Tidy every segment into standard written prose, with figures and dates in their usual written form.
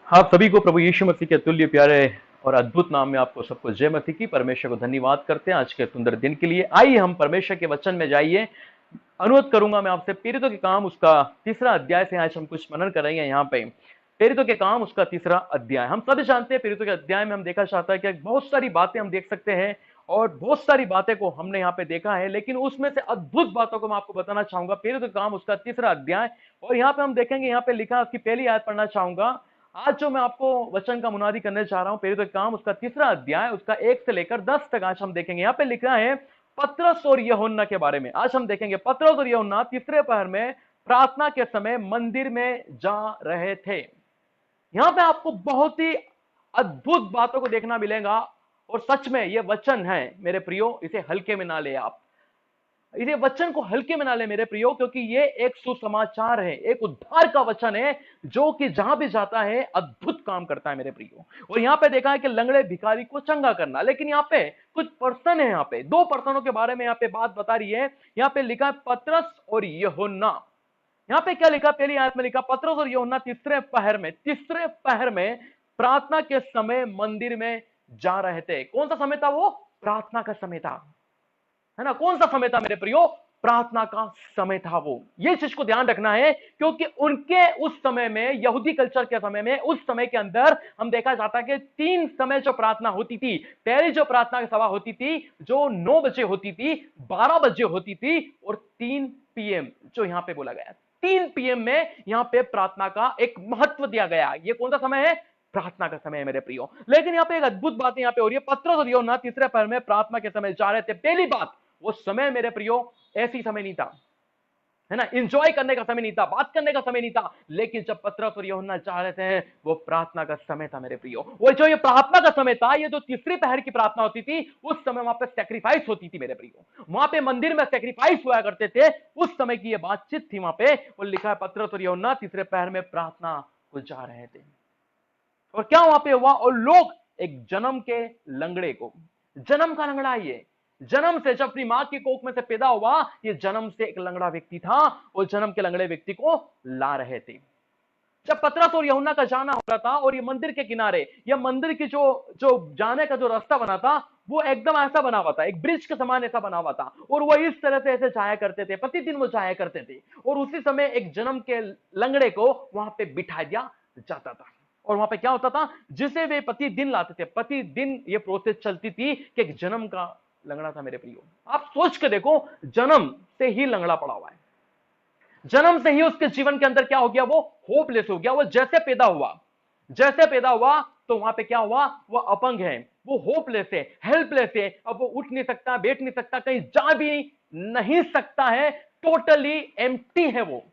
आप सभी को प्रभु यीशु मसीह के अतुल्य प्यारे और अद्भुत नाम में आपको सबको जय मसीह की। परमेश्वर को धन्यवाद करते हैं आज के सुंदर दिन के लिए। आइए हम परमेश्वर के वचन में जाइए। अनुरोध करूंगा मैं आपसे, प्रेरितों के काम उसका तीसरा अध्याय से आज हम कुछ मनन करेंगे। यहाँ पे प्रेरितों के काम उसका तीसरा अध्याय, हम सभी जानते हैं प्रेरितों के अध्याय में हम देखा चाहता है कि बहुत सारी बातें हम देख सकते हैं और बहुत सारी बातें को हमने यहाँ पे देखा है, लेकिन उसमें से अद्भुत बातों को मैं आपको बताना चाहूंगा। प्रेरितों के काम उसका तीसरा अध्याय, और यहाँ पे हम देखेंगे, यहाँ पे लिखा, उसकी पहली आयत पढ़ना चाहूंगा। आज जो मैं आपको वचन का मुनादी करने जा रहा हूं, प्रेरितों के काम उसका तीसरा अध्याय, उसका 1 से लेकर 10 तक आज हम देखेंगे। यहाँ पे लिखा है पतरस और यूहन्ना के बारे में। आज हम देखेंगे पतरस और यूहन्ना तीसरे पहर में प्रार्थना के समय मंदिर में जा रहे थे। यहां पे आपको बहुत ही अद्भुत बातों को देखना मिलेगा, और सच में यह वचन है मेरे प्रियो, इसे हल्के में ना ले आप, इसे वचन को हल्के में ना ले मेरे प्रियो, क्योंकि ये एक सुसमाचार है, एक उद्धार का वचन है जो कि जहां भी जाता है अद्भुत काम करता है मेरे प्रियो। और यहां पे देखा है कि लंगड़े भिखारी को चंगा करना, लेकिन यहाँ पे कुछ पर्सन है, यहाँ पे दो पर्सनों के बारे में यहाँ पे बात बता रही है। यहाँ पे लिखा है पतरस और यूहन्ना। यहाँ पे क्या लिखा, पहली आयत में लिखा पतरस और यूहन्ना तीसरे पहर में प्रार्थना के समय मंदिर में जा रहे थे। कौन सा समय था वो? प्रार्थना का समय था, है ना। कौन सा समय था मेरे प्रियो? प्रार्थना का समय था वो। ये चीज को ध्यान रखना है, क्योंकि उनके उस समय में, यहूदी कल्चर के समय में, उस समय के अंदर हम देखा जाता है कि 3 समय जो प्रार्थना होती थी। पहली जो प्रार्थना की सभा होती थी जो 9 बजे होती थी, 12 बजे होती थी, और 3 पीएम जो यहां पे बोला गया। 3 पीएम में यहां पे प्रार्थना का एक महत्व दिया गया। ये कौन सा समय है? प्रार्थना का समय है मेरे प्रियो। लेकिन यहां पे एक अद्भुत बात यहां पे हो रही है। पतरस और यूहन्ना तीसरे पहर में प्रार्थना के समय जा रहे थे। पहली बात, वो समय मेरे प्रियो ऐसी समय नहीं था, है ना, एंजॉय करने का समय नहीं था, बात करने का समय नहीं था। लेकिन जब पतरस और यूहन्ना जा रहे थे, वो प्रार्थना का समय था मेरे प्रियो। वो जो ये प्रार्थना का समय था, ये जो तीसरी पहर की प्रार्थना होती थी, उस समय वहां पे सैक्रिफाइस होती थी मेरे प्रियो। वहां पे मंदिर में सैक्रिफाइस हुआ करते थे। उस समय की ये बातचीत थी वहां पे। और लिखा है पतरस और यूहन्ना तीसरे पहर में प्रार्थना को जा रहे थे। और क्या वहां पे हुआ? और लोग एक जन्म के लंगड़े को, जन्म का लंगड़ा, ये जन्म से, जब अपनी मां की कोख में से पैदा हुआ, ये जन्म से एक लंगड़ा व्यक्ति था, और जन्म के लंगड़े व्यक्ति को ला रहे थे। जब पतरस और यूहन्ना का जाना हो रहा था, और ये मंदिर के किनारे, ये मंदिर की जो जो जाने का जो रास्ता बना था, वो एकदम ऐसा बना हुआ था, एक ब्रिज के समान ऐसा बना हुआ था, और वो इस तरह से ऐसे जाया करते थे, प्रतिदिन वो जाया करते थे। और उसी समय एक जन्म के लंगड़े को वहां पे बिठा दिया जाता था। और वहां पे क्या होता था, जिसे वे प्रतिदिन लाते थे, प्रतिदिन ये प्रोसेस चलती थी कि एक जन्म का लंगड़ा था मेरे प्रियो। आप सोच के देखो, जन्म से ही लंगड़ा पड़ा हुआ है, जन्म से ही उसके जीवन के अंदर क्या हो गया, वो होपलेस हो गया। वो जैसे पैदा हुआ तो वहां पे क्या हुआ, वो अपंग है, वो होपलेस है, हेल्पलेस है। अब वो उठ नहीं सकता, बैठ नहीं सकता, कहीं जा भी नहीं सकता है, टोटली एम्प्टी है, वो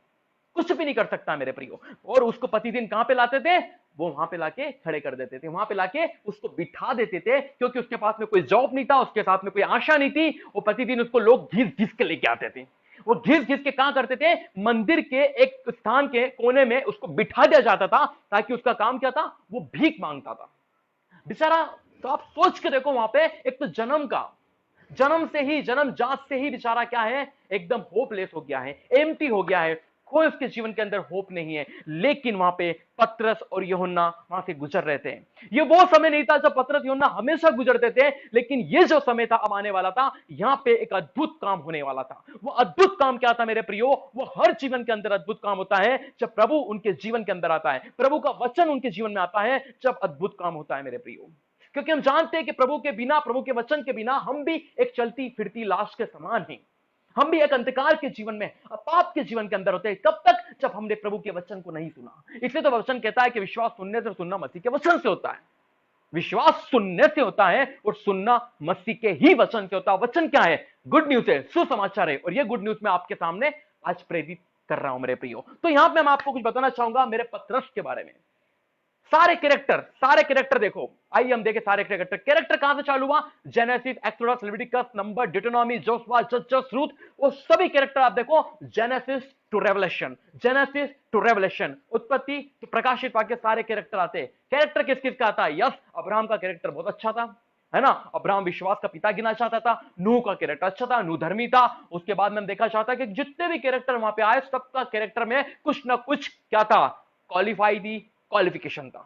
कुछ भी नहीं कर सकता मेरे प्रियो। और उसको प्रतिदिन कहां पे लाते थे? वो वहां पे लाके खड़े कर देते थे, वहां पे लाके उसको बिठा देते थे, क्योंकि उसके पास में कोई जॉब नहीं था, उसके साथ में कोई आशा नहीं थी। वो प्रतिदिन उसको लोग घिस घिस के लेके आते थे। वो घिस घिस के कहां करते थे? मंदिर के एक स्थान के कोने में उसको बिठा दिया जाता था, ताकि उसका काम क्या था? वो भीख मांगता था बेचारा। तो आप सोच के देखो, वहां पे एक तो जन्म से ही, जन्म जात से ही बेचारा क्या है, एकदम होपलेस हो गया है, एम्प्टी हो गया है, कोई उसके जीवन के अंदर होप नहीं है। लेकिन वहां पे पतरस और यूहन्ना वहां से गुजर रहे थे। ये वो समय नहीं था जब पतरस यूहन्ना हमेशा गुजरते थे, लेकिन ये जो समय था, अब आने वाला था, यहां पे एक अद्भुत काम होने वाला था। वो अद्भुत काम क्या था मेरे प्रियो? वो हर जीवन के अंदर अद्भुत काम होता है जब प्रभु उनके जीवन के अंदर आता है, प्रभु का वचन उनके जीवन में आता है, जब अद्भुत काम होता है मेरे प्रियो। क्योंकि हम जानते हैं कि प्रभु के बिना, प्रभु के वचन के बिना हम भी एक चलती फिरती लाश के समान हैं। हम भी एक अंधकार के जीवन में, पाप के जीवन के अंदर होते हैं। कब तक? जब हमने प्रभु के वचन को नहीं सुना। इसलिए तो वचन कहता है कि विश्वास सुनने से, सुनना मसीह के वचन से होता है। विश्वास सुनने से होता है, और सुनना मसीह के ही वचन से होता है। वचन क्या है? गुड न्यूज है, सुसमाचार है। और ये गुड न्यूज मैं आपके सामने आज प्रेरित कर रहा हूं मेरे प्रियो। तो यहां पे मैं आपको कुछ बताना चाहूंगा मेरे पतरस के बारे में। सारे कैरेक्टर देखो। आइए हम देखें सारे कैरेक्टर कहां से चालू हुआ? Genesis, Exodus, Leviticus, number, Deuteronomy, Joshua, जजेस, रूथ, वो सभी कैरेक्टर आप देखो, जेनेसिस टू रेवलेशन, उत्पत्ति तो प्रकाशित वाक्य, सारे कैरेक्टर आते हैं। कैरेक्टर किस किस का आता है? यस, अब्राहम का कैरेक्टर बहुत अच्छा था, है ना। अब्राहम विश्वास का पिता गिना चाहता था। नूह का कैरेक्टर अच्छा था, नूह धर्मी था। उसके बाद में हम देखा चाहता कि जितने भी कैरेक्टर वहां पे आए, सबका कैरेक्टर में कुछ ना कुछ क्या था? क्वालिफाई थी, क्वालिफिकेशन था।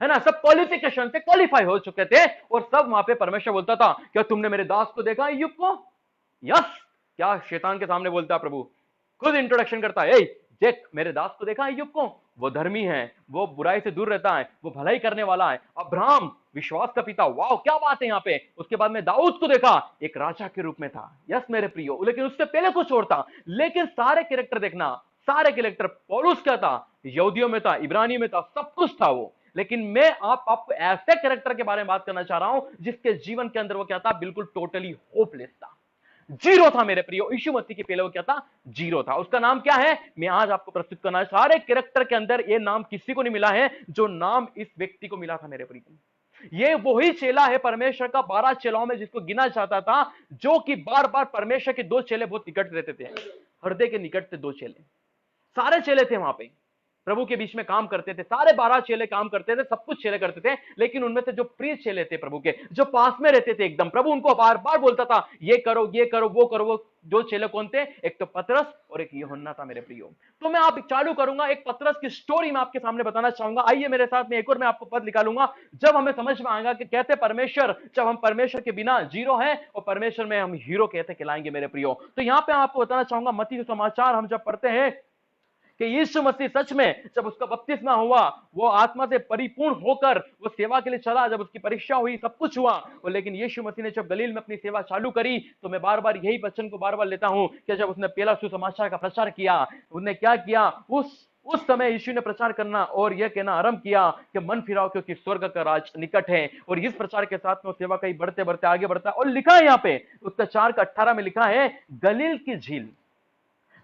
है ना, सब क्वालिफिकेशन से क्वालिफाई हो चुके थे और सब वहां पे परमेश्वर बोलता था, क्या तुमने मेरे दास को देखा अय्यूब को? यस। क्या शैतान के सामने बोलता है प्रभु, खुद इंट्रोडक्शन करता है, ए देख मेरे दास को देखा अय्यूब को, वो धर्मी है, वो बुराई से दूर रहता है, वो भलाई करने वाला है, अब्राहम विश्वास का पिता, वाह क्या बात है यहाँ पे। उसके बाद में दाऊद को देखा, एक राजा के रूप में था, यस मेरे प्रियो, लेकिन उससे पहले कुछ और था। लेकिन सारे कैरेक्टर देखना, सारे कैरेक्टर, पौलुस क्या था, यहूदियों में था, इब्रानियों में था, सब कुछ था वो। लेकिन मैं आपको ऐसे कैरेक्टर के बारे में बात करना चाह रहा हूं जिसके जीवन के अंदर वो क्या था, बिल्कुल टोटली होपलेस था, जीरो था मेरे प्रियो। यीशु मसीह के पहले वो क्या था, जीरो था। उसका नाम क्या है, मैं आज आपको प्रस्तुत करना है। सारे कैरेक्टर के अंदर ये नाम किसी को नहीं मिला है जो नाम इस व्यक्ति को मिला था मेरे प्रियो। ये वही चेला है परमेश्वर का 12 चेलाओं में जिसको गिना जाता था, जो कि बार बार परमेश्वर के दो चेले बहुत निकट रहते थे, हृदय के निकट थे दो चेले, सारे चेले थे वहां पे, प्रभु के बीच में काम करते थे, सारे 12 चेले काम करते थे, सब कुछ चेले करते थे। लेकिन उनमें से जो प्रिय चेले थे प्रभु के, जो पास में रहते थे एकदम, प्रभु उनको बार बार बोलता था ये करो ये करो वो करो। वो दो चेले कौन थे, एक तो पतरस और एक यूहन्ना था मेरे प्रियो। तो मैं आप चालू करूंगा एक पतरस की स्टोरी में आपके सामने बताना चाहूंगा। आइए मेरे साथ में, एक और मैं आपको पद निकालूंगा, जब हमें समझ में आएगा कि कहते परमेश्वर, जब हम परमेश्वर के बिना जीरो है और परमेश्वर में हम हीरो कहते कहलाएंगे मेरे प्रियो। तो यहां पे आपको बताना चाहूंगा, मत्ती के समाचार हम जब पढ़ते हैं कि यीशु मसीह सच में जब उसका बपतिस्मा हुआ, वो आत्मा से परिपूर्ण होकर वो सेवा के लिए चला, जब उसकी परीक्षा हुई, सब कुछ हुआ। और लेकिन यीशु मसीह ने जब गलील में अपनी सेवा चालू करी, तो मैं बार बार यही वचन को बार बार लेता हूं कि जब उसने पहला सुसमाचार का प्रचार किया, उसने क्या किया, उस समय यीशु ने प्रचार करना और यह कहना आरंभ किया कि मन फिराओ क्योंकि स्वर्ग का राज निकट है। और इस प्रचार के साथ में सेवा कहीं बढ़ते बढ़ते आगे बढ़ता है। और लिखा है यहाँ पे उसका 4:18 में लिखा है, गलील की झील,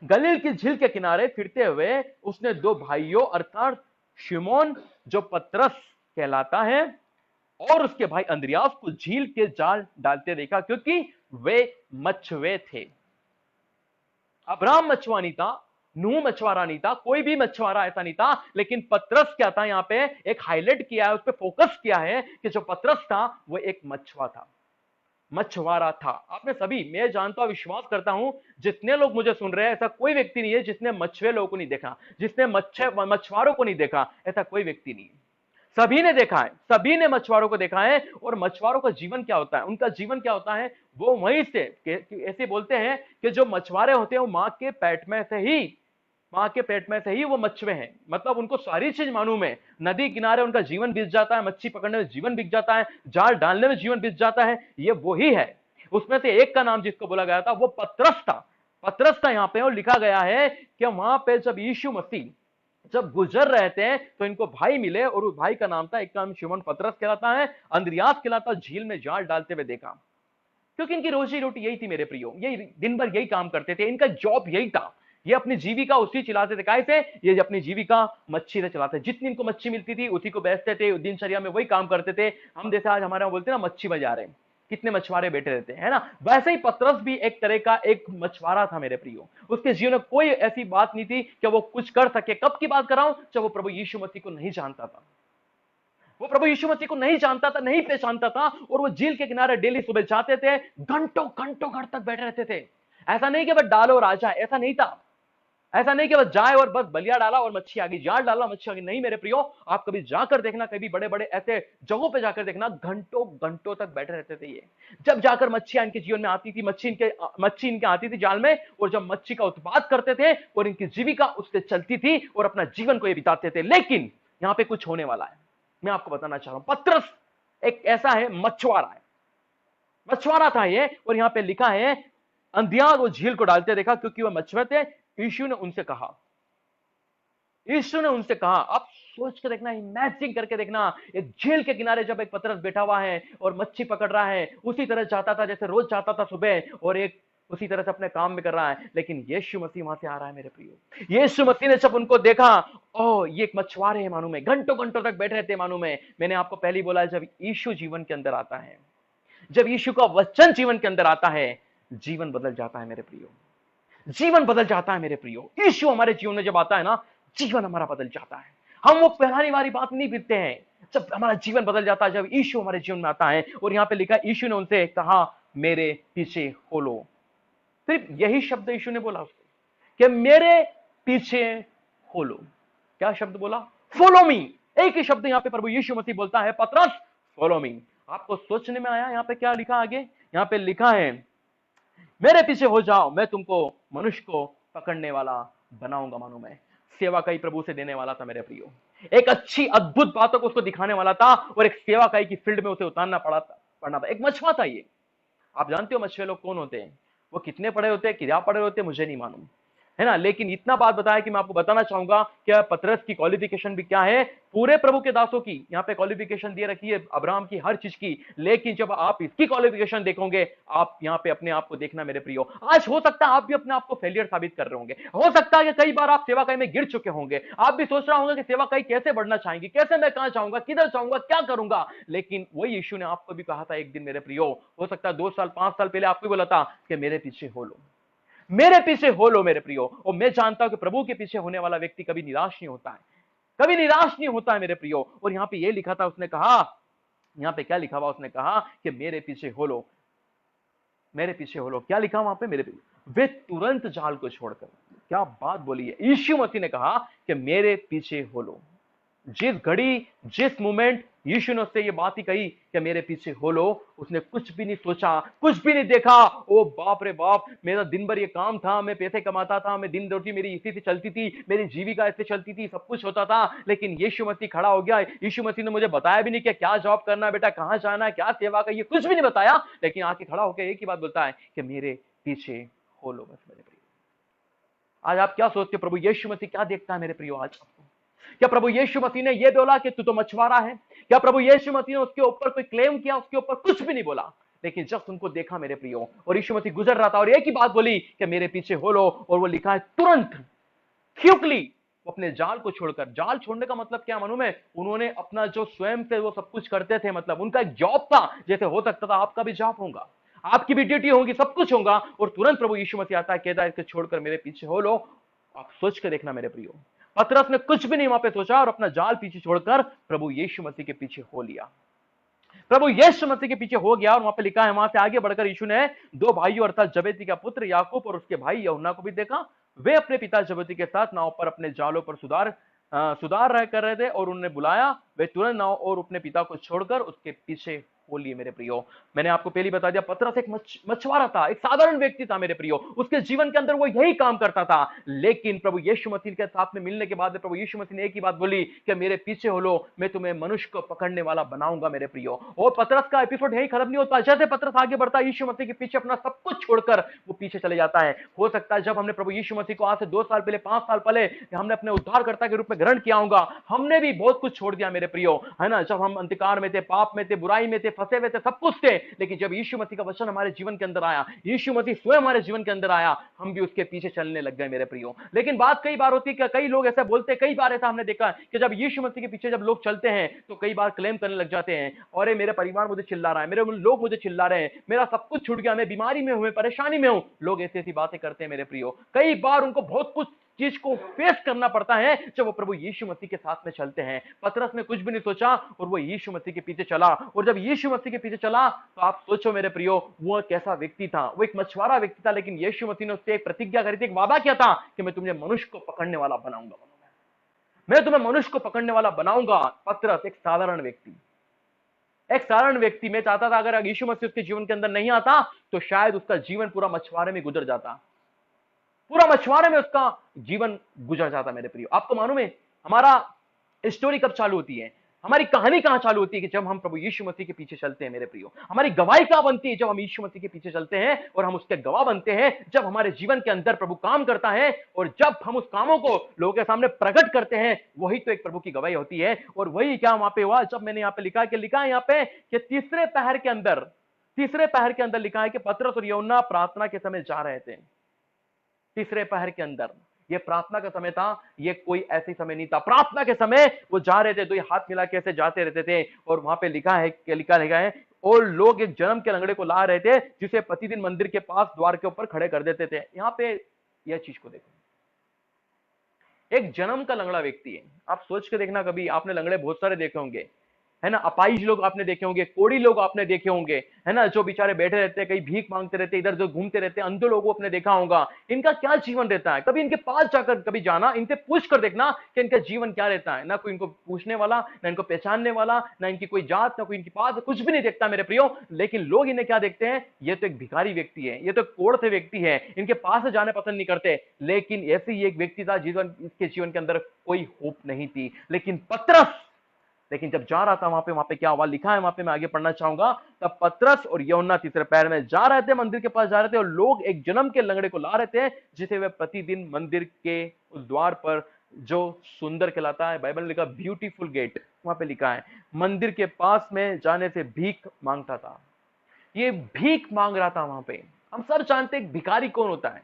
गलील की झील के किनारे फिरते हुए उसने दो भाइयों अर्थात शिमोन जो पतरस कहलाता है और उसके भाई अंद्रियास को झील के जाल डालते देखा, क्योंकि वे मछुए थे। अब्राहम मछुआ नहीं था, नूह मछुआरा नहीं था, कोई भी मछुआरा ऐसा नहीं था। लेकिन पतरस क्या था, यहां पे एक हाईलाइट किया है, उस पर फोकस किया है कि जो पतरस था वो एक मछुआ था, मछुआरा था। आपने सभी, मैं जानता हूं, विश्वास करता हूं जितने लोग मुझे सुन रहे हैं, ऐसा कोई व्यक्ति नहीं है जिसने मछुए लोगों को नहीं देखा, जिसने मछुआरों को नहीं देखा, ऐसा कोई व्यक्ति नहीं है। सभी ने देखा है, सभी ने मछुआरों को देखा है। और मछुआरों का जीवन क्या होता है, उनका जीवन क्या होता है, वो वहीं से ऐसे बोलते हैं कि जो मछुआरे होते हैं वो मां के पेट में से ही वो मछुए हैं। मतलब उनको सारी चीज मालूम है, नदी किनारे उनका जीवन बीत जाता है, मच्छी पकड़ने में जीवन बीत जाता है, जाल डालने में जीवन बीत जाता है, ये वही है। उसमें से एक का नाम जिसको बोला गया था वो पतरस था, पतरस था यहाँ पे। और लिखा गया है कि वहां पे जब यीशु मसीह जब गुजर रहे थे तो इनको भाई मिले, और उस भाई का नाम था, एक का नाम शिमोन पतरस कहलाता है, अंद्रियास कहलाता, झील में जाल डालते हुए देखा। क्योंकि इनकी रोजी रोटी यही थी मेरे प्रियो, यही दिन भर यही काम करते थे, इनका जॉब यही था, ये अपनी जीविका उसी चलाते थे। कैसे, ये अपनी जीविका मच्छी से चलाते, जितनी इनको मच्छी मिलती थी उसी को बेचते थे, दिनचर्या में वही काम करते थे। हम जैसे आज हमारे बोलते हैं ना मच्छी बाजार है, कितने मछुआरे बैठे रहते हैं, है ना, वैसे ही पतरस भी एक तरह का एक मछुआरा था मेरे प्रियो। उसके जीवन में कोई ऐसी बात नहीं थी कि वो कुछ कर सके। कब की बात कर रहा हूं, जब वो प्रभु यीशु मसीह को नहीं जानता था, वो प्रभु यीशु मसीह को नहीं जानता था, नहीं पहचानता था। और वो झील के किनारे डेली सुबह जाते थे, घंटों घंटों घर तक बैठे रहते थे। ऐसा नहीं कि बस डालो और आ जाए, ऐसा नहीं था, ऐसा नहीं कि बस जाए और बस बलिया डाला और मच्छी आ गई, जाल डाला मच्छी आ गई। नहीं मेरे प्रियो, आप कभी जाकर देखना, कभी बड़े बड़े ऐसे जगहों पे जाकर देखना, घंटों घंटों तक बैठे रहते थे ये। जब जाकर मच्छियां इनके जीवन में आती थी, मच्छी इनके आती थी जाल में, और जब मच्छी का उत्पाद करते थे और इनकी जीविका उससे चलती थी और अपना जीवन को ये बिताते थे। लेकिन यहां पे कुछ होने वाला है, मैं आपको बताना चाह रहा हूं। पतरस एक ऐसा है, मछुआरा है, मछुआरा था ये। और यहां पे लिखा है, अंधियार वो झील को डालते देखा क्योंकि वह मछुए थे। यीशु ने उनसे कहा, यीशु ने उनसे कहा, आप सोच के देखना, इमेजिन करके देखना, एक झील के किनारे जब एक पतरस बैठा हुआ है और मच्छी पकड़ रहा है, उसी तरह जाता था जैसे रोज जाता था सुबह, और एक उसी तरह से अपने काम में कर रहा है। लेकिन यीशु मसीह वहां से आ रहा है मेरे प्रियो। यीशु मसीह ने जब उनको देखा, ओह ये एक मछुआरे है मालूम है, घंटों घंटों तक बैठे रहते मालूम है। मैंने आपको पहले ही बोला है, जब यीशु जीवन के अंदर आता है, जब यीशु का वचन जीवन के अंदर आता है, जीवन बदल जाता है मेरे प्रियो, जीवन बदल जाता है मेरे प्रियो। यीशु हमारे जीवन में जब आता है ना, जीवन हमारा बदल जाता है। हम वो पहली वाली बात नहीं पीते हैं, जब हमारा जीवन बदल जाता है, जब यीशु हमारे जीवन में आता है। और यहां पे लिखा, यीशु ने उनसे कहा, मेरे पीछे हो लो। सिर्फ यही शब्द यीशु ने बोला उसको, कि मेरे पीछे हो लो। क्या शब्द बोला, फॉलो मी। एक ही शब्द यहाँ पे प्रभु यीशु मसीह बोलता है, पतरस फॉलो मी। आपको सोचने में आया यहाँ पे क्या लिखा आगे? यहाँ पे लिखा है, मेरे पीछे हो जाओ, मैं तुमको मनुष्य को पकड़ने वाला बनाऊंगा। मानो मैं सेवाकाई प्रभु से देने वाला था मेरे प्रियो, एक अच्छी अद्भुत बातों को उसको दिखाने वाला था और एक सेवाकाई की फील्ड में उसे उतारना पड़ना था। एक मछुआ था ये। आप जानते हो मछुए लोग कौन होते हैं? वो कितने पढ़े होते हैं, क्या पढ़े होते हैं मुझे नहीं मालूम, है ना, लेकिन इतना बात बताया कि मैं आपको बताना चाहूंगा कि पतरस की क्वालिफिकेशन भी क्या है। पूरे प्रभु के दासों की यहाँ पे क्वालिफिकेशन दे रखी है, अब्राहम की हर चीज की, लेकिन जब आप इसकी क्वालिफिकेशन देखोगे, आप यहाँ पे अपने आप को देखना मेरे प्रियो। आज हो सकता है आप भी अपने आप को फेलियर साबित कर रहे होंगे, हो सकता है कि कई बार आप सेवाकाई में गिर चुके होंगे, आप भी सोच रहा होंगे कि सेवाकाई कैसे बढ़ना चाहेंगे, कैसे मैं कहां चाहूंगा, किधर चाहूंगा, क्या करूंगा। लेकिन वही यीशु ने आपको भी कहा था एक दिन मेरे प्रियो, हो सकता है 2 साल 5 साल पहले आपको भी बोला था कि मेरे पीछे हो लो, मेरे पीछे हो लो मेरे प्रियो। और मैं जानता हूं कि प्रभु के पीछे होने वाला व्यक्ति कभी निराश नहीं होता है, कभी निराश नहीं होता है मेरे प्रियो। और यहां पे ये लिखा था, उसने कहा, यहां पे क्या लिखा हुआ, उसने कहा कि मेरे पीछे हो लो, मेरे पीछे हो लो। क्या लिखा वहां पे? मेरे पीछे। वे तुरंत जाल को छोड़कर, क्या बात बोली है, यीशु मसीह ने कहा कि मेरे पीछे हो लो। जिस घड़ी, जिस मोमेंट यीशु ने उससे ये बात ही कही कि मेरे पीछे हो लो, उसने कुछ भी नहीं सोचा, कुछ भी नहीं देखा। ओ बाप रे बाप, मेरा दिन भर ये काम था, मैं पैसे कमाता था, मैं दिन रोटी मेरी इसी से चलती थी, मेरी जीविका इससे चलती थी, सब कुछ होता था। लेकिन यीशु मसीह खड़ा हो गया, यीशु मसीह ने मुझे बताया भी नहीं कि क्या जॉब करना है बेटा, कहां जाना है, क्या सेवा का, ये कुछ भी नहीं बताया, लेकिन आके खड़ा होकर एक ही बात बोलता है कि मेरे पीछे हो लो। बस मेरे प्रियो, आज आप क्या सोचते हो, प्रभु यीशु मसीह क्या देखता है मेरे प्रियो आज आपको? क्या प्रभु यीशु मसीह ने यह बोला कि तू तो मछुआरा है? क्या प्रभु यीशु मसीह ने उसके ऊपर कोई क्लेम किया? उसके ऊपर कुछ भी नहीं बोला। लेकिन जब तुमको देखा मेरे प्रियो, और यीशु मसीह गुजर रहा था और एक ही बात बोली कि मेरे पीछे हो लो, और वो लिखा है तुरंत, क्विकली वो अपने जाल को छोड़कर, जाल छोड़ने का मतलब क्या मालूम है, उन्होंने अपना जो स्वयं से वो सब कुछ करते थे, मतलब उनका एक जॉब था, जैसे हो सकता था आपका भी जॉब होगा, आपकी भी ड्यूटी होगी, सब कुछ होगा, और तुरंत प्रभु यीशु मसीह आता है, कहता है इसको छोड़कर मेरे पीछे हो लो। आप सोच के देखना मेरे प्रियो, पतरस ने कुछ भी नहीं वहां पे सोचा और अपना जाल पीछे छोड़कर प्रभु यीशु मसीह के पीछे हो लिया। प्रभु यीशु मसीह के पीछे हो गया, और वहां पे लिखा है, वहां से आगे बढ़कर यीशु ने दो भाइयों अर्थात जबेदी का पुत्र याकूब और उसके भाई यूहन्ना को भी देखा। वे अपने पिता जबेदी के साथ नाव पर अपने जालों पर सुधार रह कर रहे थे, और उन्हें बुलाया। वे तुरंत नाव और अपने पिता को छोड़कर उसके पीछे हो लिए मेरे प्रियो। मैंने आपको पहले बता दिया, पतरस एक मछुआरा था, एक साधारण व्यक्ति था मेरे प्रियो, उसके जीवन के अंदर वो यही काम करता था। लेकिन प्रभु यीशु मसीह के साथ में मिलने के बाद प्रभु यीशु मसीह ने एक ही बात बोली कि मेरे पीछे हो लो, मैं तुम्हें मनुष्य को पकड़ने वाला बनाऊंगा मेरे प्रियो। और पतरस का एपिसोड यही खत्म नहीं होता, जैसे पतरस आगे बढ़ता है, यीशु मसीह के पीछे अपना सब कुछ छोड़कर वो पीछे चले जाता है। हो सकता है जब हमने प्रभु यीशु मसीह को आज से 2 साल पहले, 5 साल पहले हमने अपने उद्धारकर्ता के रूप में ग्रहण किया होगा, हमने भी बहुत कुछ छोड़ दिया मेरे प्रियो, है ना। जब हम अंधकार में थे, पाप में थे, बुराई में थे, फंसे हुए थे, सब कुछ थे, लेकिन जब यीशु मसीह का वचन हमारे जीवन के अंदर आया, यीशु मसीह स्वयं हमारे जीवन के अंदर आया, हम भी उसके पीछे चलने लग गए मेरे प्रियो। लेकिन बात कई बार होती है कि कई लोग ऐसा बोलते हैं, कई बार ऐसा हमने देखा कि जब यीशु मसीह के पीछे जब लोग चलते हैं तो कई बार क्लेम करने लग जाते हैं, और मेरे परिवार मुझे चिल्ला रहा है, मेरे लोग मुझे चिल्ला रहे हैं, मेरा सब कुछ छूट गया, मैं बीमारी में हूं, मैं परेशानी में हूं। लोग ऐसी ऐसी बातें करते हैं मेरे प्रियो। कई बार उनको बहुत कुछ चीज को फेस करना पड़ता है जब वो प्रभु यीशु मसीह के साथ में चलते हैं। पतरस ने कुछ भी नहीं सोचा और वो यीशु मसीह के पीछे चला, और जब यीशु मसीह के पीछे चला तो आप सोचो मेरे प्रियो, वो कैसा व्यक्ति था। वो एक मछुआरा व्यक्ति था, लेकिन यीशु मसीह ने उससे एक प्रतिज्ञा करी थी, एक वादा किया था कि मैं तुम्हें मनुष्य को पकड़ने वाला बनाऊंगा, मैं तुम्हें मनुष्य को पकड़ने वाला बनाऊंगा। पतरस एक साधारण व्यक्ति, एक साधारण व्यक्ति। मैं चाहता था अगर यीशु मसीह उसके जीवन के अंदर नहीं आता तो शायद उसका जीवन पूरा मछुआरे में गुजर जाता, पूरा मछुआरे में उसका जीवन गुजर जाता मेरे प्रियो। आपको मालूम है हमारा स्टोरी कब चालू होती है, हमारी कहानी कहां चालू होती है? कि जब हम प्रभु यीशु मसीह के पीछे चलते हैं मेरे प्रियो। हमारी गवाही कहां बनती है? जब हम यीशु मसीह के पीछे चलते हैं और हम उसके गवाह बनते हैं। जब हमारे जीवन के अंदर प्रभु काम करता है और जब हम उस कामों को लोगों के सामने प्रकट करते हैं, वही तो एक प्रभु की गवाही होती है। और वही क्या वहां पे हुआ, जब मैंने यहाँ पे लिखा है यहाँ पे कि तीसरे पहर के अंदर लिखा है कि पतरस और यूहन्ना प्रार्थना के समय जा रहे थे। तीसरे पहर के अंदर, ये प्रार्थना का समय था, ये कोई ऐसे समय नहीं था। प्रार्थना के समय वो जा रहे थे, तो ये हाथ मिला के ऐसे जाते रहते थे। और वहां पे लिखा है और लोग एक जन्म के लंगड़े को ला रहे थे, जिसे प्रतिदिन मंदिर के पास द्वार के ऊपर खड़े कर देते थे। यहाँ पे यह चीज को देखो, एक जन्म का लंगड़ा व्यक्ति है। आप सोच के देखना, कभी आपने लंगड़े बहुत सारे देखे होंगे, है ना, अपाहिज लोग आपने देखे होंगे, कोढ़ी लोग आपने देखे होंगे, है ना, जो बेचारे बैठे रहते हैं, कहीं भीख मांगते रहते हैं, इधर उधर घूमते रहते हैं, अंधे लोगों को आपने देखा होगा। इनका क्या जीवन रहता है, कभी इनके पास जाकर कभी जाना, इनसे पूछ कर देखना कि इनका जीवन क्या रहता है। ना कोई इनको पूछने वाला, ना इनको पहचानने वाला, ना इनकी कोई जात, ना कोई इनकी पास, कुछ भी नहीं देखता मेरे प्रियो। लेकिन लोग इन्हें क्या देखते हैं, ये तो एक भिखारी व्यक्ति है, ये तो कोढ़ से व्यक्ति है, इनके पास से जाने पसंद नहीं करते। लेकिन ऐसे ही एक व्यक्ति था जीवन, इसके जीवन के अंदर कोई होप नहीं थी। लेकिन जब जा रहा था वहां पे क्या हुआ, लिखा है वहां पे, मैं आगे पढ़ना चाहूंगा। तब पतरस और यूहन्ना तीसरे पैर में जा रहे थे, मंदिर के पास जा रहे थे, और लोग एक जन्म के लंगड़े को ला रहे थे, जिसे वे प्रतिदिन मंदिर के उस द्वार पर, जो सुंदर कहलाता है, बाइबल में लिखा ब्यूटीफुल गेट, वहां पे लिखा है मंदिर के पास में जाने से भीख मांगता था। ये भीख मांग रहा था वहां पे। हम सब जानते हैं भिखारी कौन होता है,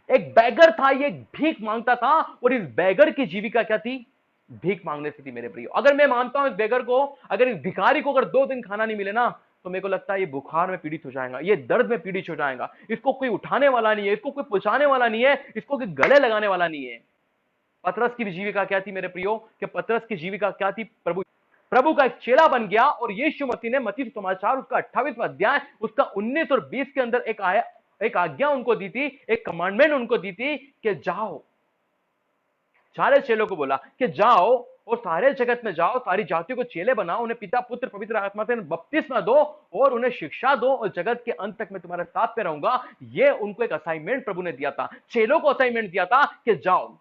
एक बैगर था, ये भीख मांगता था। और इस बैगर की जीविका क्या थी, भीख मांगने से थी मेरे प्रियो। अगर मैं मानता हूं इस बेगर को, अगर इस भिखारी को अगर 2 दिन खाना नहीं मिले ना, तो मेरे को लगता है ये बुखार में पीड़ित हो जाएगा, ये दर्द में पीड़ित हो जाएगा। इसको कोई उठाने वाला नहीं है, इसको कोई पहुंचाने वाला नहीं है, इसको कोई गले लगाने वाला नहीं है। पतरस की जीविका क्या थी मेरे प्रियो, कि पतरस की जीविका क्या थी, प्रभु का एक चेला बन गया। और यीशु मसीह ने मत्ती सुसमाचार उसका 28वां अध्याय उसका 19 और 20 के अंदर एक आज्ञा उनको दी थी, एक कमांडमेंट उनको दी थी कि जाओ, सारे चेलों को बोला कि जाओ और सारे जगत में जाओ, सारी जातियों को चेले बनाओ, उन्हें पिता पुत्र पवित्र आत्मा से बपतिस्मा दो और उन्हें शिक्षा दो, और जगत के अंत तक मैं तुम्हारे साथ में रहूंगा। ये उनको एक असाइनमेंट प्रभु ने दिया था, चेलों को असाइनमेंट दिया था कि जाओ।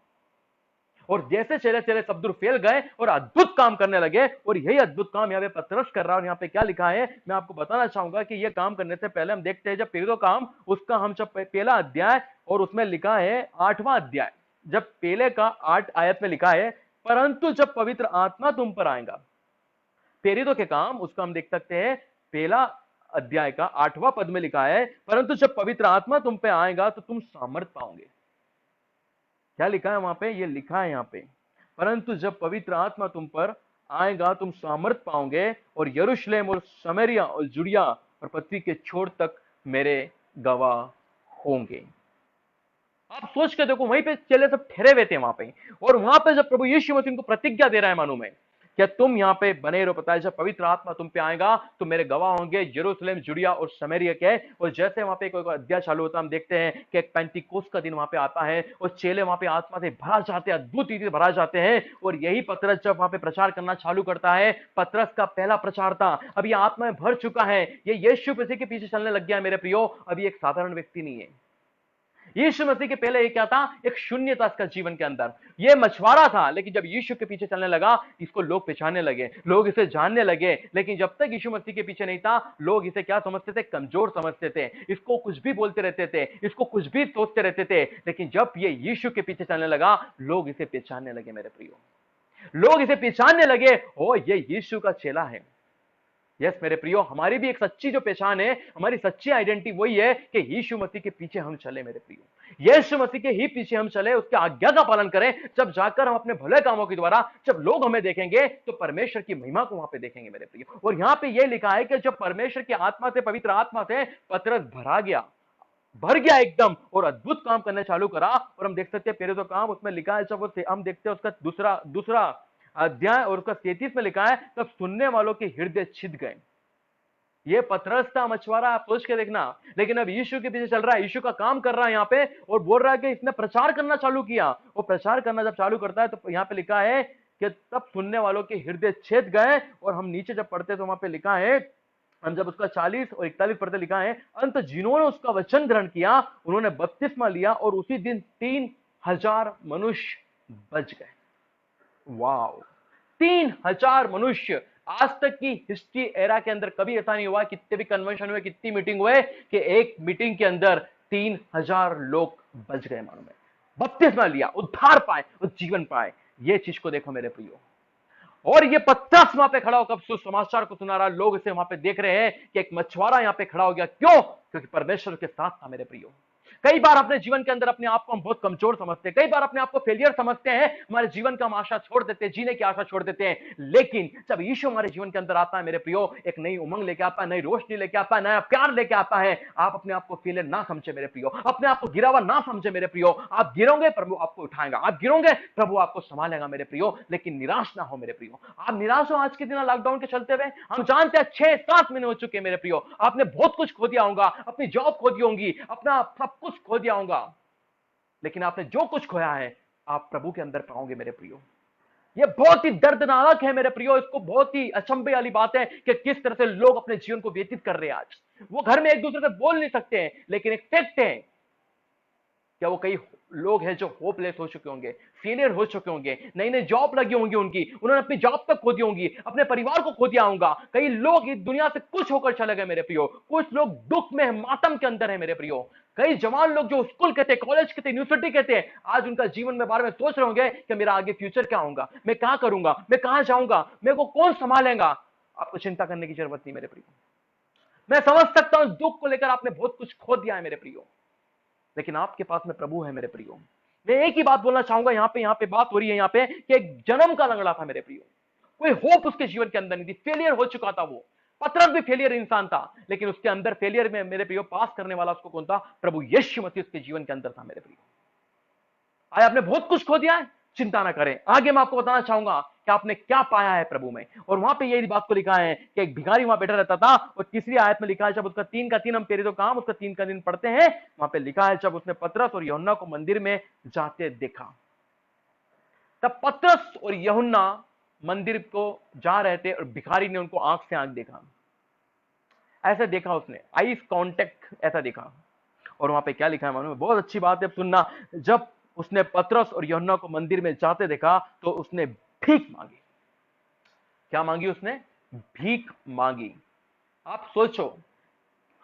और जैसे चेले चेले सब दूर फैल गए और अद्भुत काम करने लगे, और यही अद्भुत काम यहाँ पे पतरस कर रहा है। और यहाँ पे क्या लिखा है, मैं आपको बताना चाहूंगा कि यह काम करने से पहले हम देखते हैं जब पहला काम उसका, हम जब पहला अध्याय, और उसमें लिखा है 8वां अध्याय, जब पहले का 8 आयत में लिखा है, परंतु जब पवित्र आत्मा तुम पर आएगा। पेरिदो के काम उसका हम देख सकते हैं, पहला अध्याय का 8वां पद में लिखा है, परंतु जब पवित्र आत्मा तुम पे आएगा तो तुम सामर्थ पाओगे। क्या लिखा है वहां पे, ये लिखा है यहाँ पे, परंतु जब पवित्र आत्मा तुम पर आएगा तुम सामर्थ पाओगे, और यरूशलेम और समरिया और जुड़िया और पृथ्वी के छोर तक मेरे गवाह होंगे। आप सोच के देखो, वहीं पे चेले सब ठहरे हुए थे वहां पे, और वहां पे जब प्रभु यीशु मसीह उनको प्रतिज्ञा दे रहा है मानो में, क्या तुम यहाँ पे बने रहो, पता है जब पवित्र आत्मा तुम पे आएगा तो मेरे गवाह होंगे यरूशलेम, जुड़िया और समरिया के। और जैसे वहां पे कोई अध्याय चालू होता है, हम देखते हैं कि एक पेंटिकोस्त का दिन वहां पे आता है, और चेले वहां पे आत्मा से भरा जाते हैं, अद्भुत रीति से भरा जाते हैं। और यही पतरस जब वहां पे प्रचार करना चालू करता है, पतरस का पहला प्रचार था, अब ये आत्मा में भर चुका है, ये यीशु मसीह के पीछे चलने लग गया है मेरे प्रियो। अभी एक साधारण व्यक्ति नहीं है। यीशु मसीह के पहले ये क्या था, एक शून्य था इसका जीवन के अंदर, ये मछुआरा था। लेकिन जब यीशु के पीछे चलने लगा, इसको लोग पहचानने लगे, लोग इसे जानने लगे। लेकिन जब तक यीशु मसीह के पीछे नहीं था, लोग इसे क्या समझते थे, कमजोर समझते थे, इसको कुछ भी बोलते रहते थे, इसको कुछ भी सोचते रहते थे। लेकिन जब ये यीशु के पीछे चलने लगा, लोग इसे पहचानने लगे मेरे प्रियो, लोग इसे पहचानने लगे, ओ ये यीशु का चेला है। यस मेरे प्रियो, हमारी भी एक सच्ची जो पहचान है, हमारी सच्ची आइडेंटिटी वही है कि यीशु मसीह के पीछे हम चले मेरे प्रियो, यीशु मसीह के ही पीछे हम चले, उसके आज्ञा का पालन करें। जब जाकर हम अपने भले कामों के द्वारा जब लोग हमें देखेंगे तो परमेश्वर की महिमा को वहां पे देखेंगे मेरे प्रियो। और यहां पे यह लिखा है कि जब परमेश्वर की आत्मा से, पवित्र आत्मा से पतरस भर गया एकदम, और अद्भुत काम करने चालू करा। और हम देख सकते हैं पहले तो काम उसमें लिखा है, जब हम देखते हैं उसका दूसरा अध्याय और उसका 33 में लिखा है, तब सुनने वालों के हृदय छिद गए। ये पतरस था मछुआरा, आप सोच के देखना, लेकिन अब यीशु के पीछे चल रहा है, यीशु का काम कर रहा है यहाँ पे, और बोल रहा है कि इसने प्रचार करना चालू किया। और प्रचार करना जब चालू करता है तो यहाँ पे लिखा है कि तब सुनने वालों के हृदय छेद गए। और हम नीचे जब पढ़ते तो वहां पे लिखा है, हम जब उसका 40 और 41 पढ़ते, लिखा है, अंत जिन्होंने उसका वचन ग्रहण किया उन्होंने बपतिस्मा लिया, और उसी दिन 3000 मनुष्य बच गए। वाओ, 3000 मनुष्य। आज तक की हिस्ट्री एरा के अंदर कभी ऐसा नहीं हुआ, कितने भी कन्वेंशन हुए, कितनी मीटिंग हुए, कि एक मीटिंग के अंदर 3000 लोग बच गए, मानो में बपतिस्मा लिया, उद्धार पाए और जीवन पाए। ये चीज को देखो मेरे प्रियो। और ये पतरस वहां पे खड़ा होकर सुसमाचार को सुना रहा, लोग इसे वहां पे देख रहे हैं कि एक मछुआरा यहां पे खड़ा हो गया। क्यों? क्योंकि परमेश्वर के साथ था मेरे प्रियो, कई बार अपने जीवन के अंदर अपने आप को हम बहुत कमजोर समझते हैं, कई बार अपने आप को फेलियर समझते हैं, हमारे जीवन का हम आशा छोड़ देते हैं, जीने की आशा छोड़ देते हैं। लेकिन जब यीशु हमारे जीवन के अंदर आता है मेरे प्रियो, एक नई उमंग लेके आता है, नई रोशनी लेके आता है, नया प्यार लेके आता है। आप अपने आप को फेलियर ना समझे मेरे प्रियो, अपने आप को गिरा हुआ ना समझे मेरे प्रियो। आप गिरोगे, प्रभु आपको उठाएगा, आप गिरोगे, प्रभु आपको संभालेगा मेरे प्रियो। लेकिन निराश ना हो मेरे प्रियो। आप निराश हो आज के दिन लॉकडाउन के चलते हुए, हम जानते हैं 6-7 महीने हो चुके हैं मेरे प्रियो, आपने बहुत कुछ खो दिया होगा, अपनी जॉब खो दी होंगी, अपना सब कुछ खो दिया होगा। लेकिन आपने जो कुछ खोया है, आप प्रभु के अंदर पाओगे मेरे प्रियो। यह बहुत ही दर्दनाक है मेरे प्रियो, इसको बहुत ही अचंभे वाली बात है कि किस तरह से लोग अपने जीवन को व्यतीत कर रहे हैं। आज वो घर में एक दूसरे से बोल नहीं सकते हैं, लेकिन एक फैक्ट है, क्या वो कई लोग हैं जो होपलेस हो चुके होंगे, फेलियर हो चुके होंगे, नई नई जॉब लगी होंगी उनकी, उन्होंने अपनी जॉब तक खो दी होंगी, अपने परिवार को खो दिया होगा। कई लोग इस दुनिया से कुछ होकर चले गए मेरे प्रियो, कुछ लोग दुख में मातम के अंदर है मेरे प्रियो। कई जवान लोग जो स्कूल के थे, कॉलेज के थे, यूनिवर्सिटी के थे, आज उनका जीवन में बारे में सोच रहे होंगे कि मेरा आगे फ्यूचर क्या होगा, मैं क्या करूंगा, मैं कहां जाऊंगा, मेरे को कौन संभालेगा। आपको चिंता करने की जरूरत नहीं मेरे प्रियो। मैं समझ सकता हूं दुख को लेकर आपने बहुत कुछ खो दिया है मेरे प्रियो, लेकिन आपके पास में प्रभु है मेरे प्रियो। मैं एक ही बात बोलना चाहूंगा, यहां पे बात हो रही है यहां पे कि एक जन्म का लंगड़ा था मेरे प्रियो, कोई होप उसके जीवन के अंदर नहीं थी, फेलियर हो चुका था वो। पतरस भी फेलियर इंसान था, लेकिन उसके अंदर फेलियर में मेरे प्रियो पास करने वाला उसको कौन था? प्रभु यीशु मसीह उसके जीवन के अंदर था मेरे प्रियो। आज आपने बहुत कुछ खो दिया है, चिंता ना करें। आगे मैं आपको बताना चाहूंगा कि आपने क्या पाया है प्रभु में। और वहां पे यही बात को लिखा है कि एक भिखारी वहां बैठा रहता था, और तीसरी आयत में लिखा है, जब उसका 3 का 3 हम पेरे तो काम उसका 3 का दिन पढ़ते हैं, वहां पे लिखा है, जब उसने पतरस और यूहन्ना को मंदिर में जाते देखा। तब पतरस और यूहन्ना मंदिर को जा रहे थे और भिखारी ने उनको आंख से आंख देखा, ऐसे देखा उसने, आईज कांटेक्ट ऐसा देखा। और वहां पे क्या लिखा है मालूम है? बहुत अच्छी बात है, सुनना। जब उसने पतरस और यूहन्ना को मंदिर में जाते देखा तो उसने भीख मांगी। क्या मांगी उसने? भीख मांगी। आप सोचो,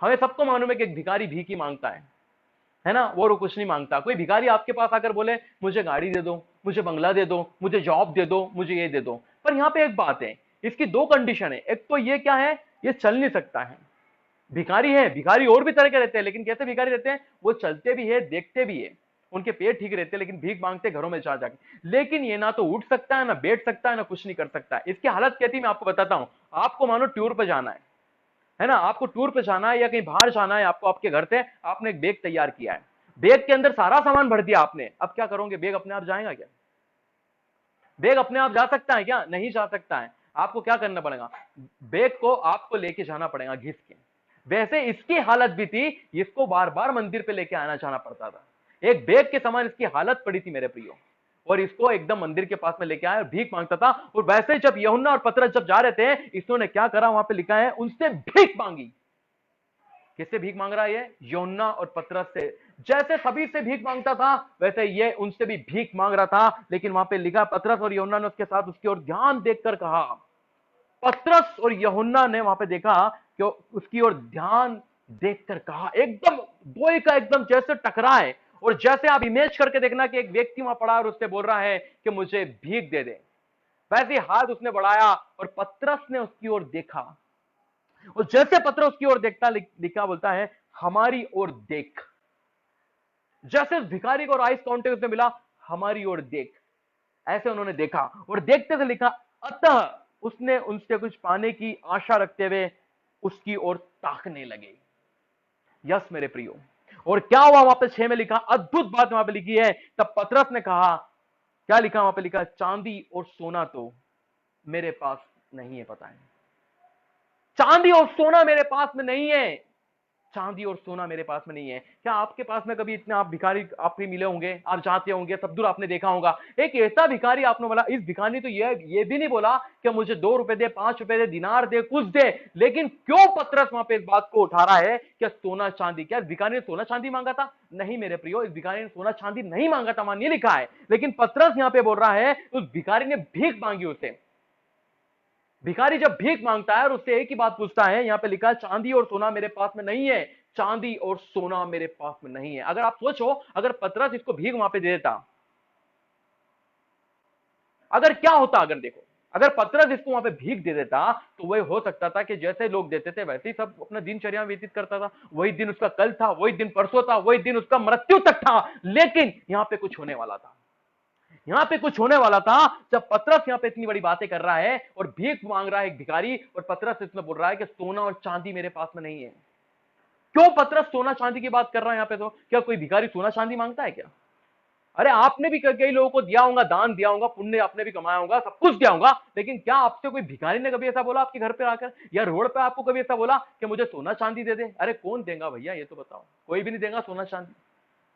हमें सबको मालूम है कि एक भिखारी भीख ही मांगता है ना, वो कुछ नहीं मांगता। कोई भिखारी आपके पास आकर बोले मुझे गाड़ी दे दो, मुझे बंगला दे दो, मुझे जॉब दे दो, मुझे ये दे दो, पर यहां पे एक बात है, इसकी 2 कंडीशन है। एक तो ये क्या है, ये चल नहीं सकता है। भिखारी है, भिखारी और भी तरह के रहते हैं, लेकिन कैसे भिखारी रहते हैं? वो चलते भी है, देखते भी है, उनके पेट ठीक रहते हैं, लेकिन भीख मांगते घरों में जा जाके। लेकिन ये ना तो उठ सकता है, ना बैठ सकता है, ना कुछ नहीं कर सकता है। इसकी हालत कहती है, मैं आपको बताता हूं। आपको मानो टूर पे जाना है ना, आपको टूर पे जाना है या कहीं बाहर जाना है, आपको आपके घर से आपने एक बैग तैयार किया है, बैग के अंदर सारा सामान भर दिया आपने। अब क्या करोगे? बैग अपने आप जाएगा क्या? बैग अपने आप जा सकता है क्या? नहीं जा सकता है। आपको क्या करना पड़ेगा? बैग को आपको लेके जाना पड़ेगा घिस के। वैसे इसकी हालत भी थी, इसको बार बार मंदिर पे लेके आना जाना पड़ता था। एक बैग के समान इसकी हालत पड़ी थी मेरे प्रियो, और इसको एकदम मंदिर के पास में लेके आया और भीख मांगता था। और वैसे जब यूहन्ना और पतरस जब जा रहे थे, इन्होंने क्या करा? वहां पे लिखा है, उनसे भीख मांगी। किससे भीख मांग रहा है ये? यूहन्ना और पतरस से। जैसे सभी से भीख मांगता था, वैसे ये उनसे भी भीख मांग रहा था। लेकिन वहां पे लिखा, पतरस और यूहन्ना ने उसके साथ उसकी ओर ध्यान देखकर कहा। पतरस और यूहन्ना ने वहां पे देखा कि उसकी ओर ध्यान देखकर कहा। एकदम दो का एकदम जैसे टकराए, और जैसे आप इमेज करके देखना कि एक व्यक्ति वहां पड़ा और उससे बोल रहा है कि मुझे भीख दे दे, वैसे हाथ उसने बढ़ाया और पतरस ने उसकी ओर देखा। और जैसे पतरस उसकी ओर देखता, लिखा बोलता है, हमारी ओर देख। जैसे उस भिखारी को आइस कांटेक्ट उसने मिला, हमारी ओर देख, ऐसे उन्होंने देखा। और देखते से लिखा, अतः उसने उनसे कुछ पाने की आशा रखते हुए उसकी ओर ताकने लगे। यस मेरे प्रियो। और क्या हुआ? वहां पे 6 में लिखा, अद्भुत बात वहां पे लिखी है। तब पतरस ने कहा, क्या लिखा वहां पे? लिखा, चांदी और सोना तो मेरे पास नहीं है। पता है, चांदी और सोना मेरे पास में नहीं है। चांदी और सोना मेरे पास में नहीं है। क्या आपके पास में कभी इतने आप भिखारी आप भी मिले होंगे, आप जाते होंगे, सब दूर आपने देखा होगा। एक ऐसा भिखारी आपने बोला, इस भिखारी तो ये भी नहीं बोला कि मुझे 2 रुपए दे, 5 रुपए दे, दिनार दे, कुछ दे। लेकिन क्यों पतरस वहां पे इस बात को उठा रहा है कि सोना चांदी? क्या इस भिखारी ने सोना चांदी मांगा था? नहीं मेरे प्रियो, इस भिखारी ने सोना चांदी नहीं मांगा था, वहां नहीं लिखा है। लेकिन पतरस यहां पे बोल रहा है, उस भिखारी ने भीख मांगी उसे। भिखारी जब भीख मांगता है और उससे एक ही बात पूछता है, यहां पे लिखा है, चांदी और सोना मेरे पास में नहीं है। चांदी और सोना मेरे पास में नहीं है। अगर आप सोचो, अगर पतरस इसको भीख वहां पे दे देता, अगर क्या होता? अगर देखो, अगर पतरस इसको वहां पे भीख दे देता तो वही हो सकता था कि जैसे लोग देते थे वैसे ही सब अपना दिनचर्या व्यतीत करता था। वही दिन उसका कल था, वही दिन परसों था, वही दिन उसका मृत्यु तक था। लेकिन यहां पे कुछ होने वाला था, यहां पे कुछ होने वाला था। जब पतरस यहां पे इतनी बड़ी बातें कर रहा है और भीख मांग रहा है एक भिखारी, और पतरस इसमें बोल रहा है कि सोना और चांदी मेरे पास में नहीं है। क्यों पतरस सोना चांदी की बात कर रहा है यहां पे? तो क्या कोई भिखारी सोना चांदी मांगता है क्या? अरे आपने भी कई लोगों को दिया होगा, दान दिया होगा, पुण्य आपने भी कमाया होगा, सब कुछ दिया होगा, लेकिन क्या आपसे कोई भिखारी ने कभी ऐसा बोला आपके घर पे आकर, या रोड पे आपको कभी ऐसा बोला कि मुझे सोना चांदी दे दे? अरे कौन देगा भैया, ये तो बताओ। कोई भी नहीं देगा सोना चांदी।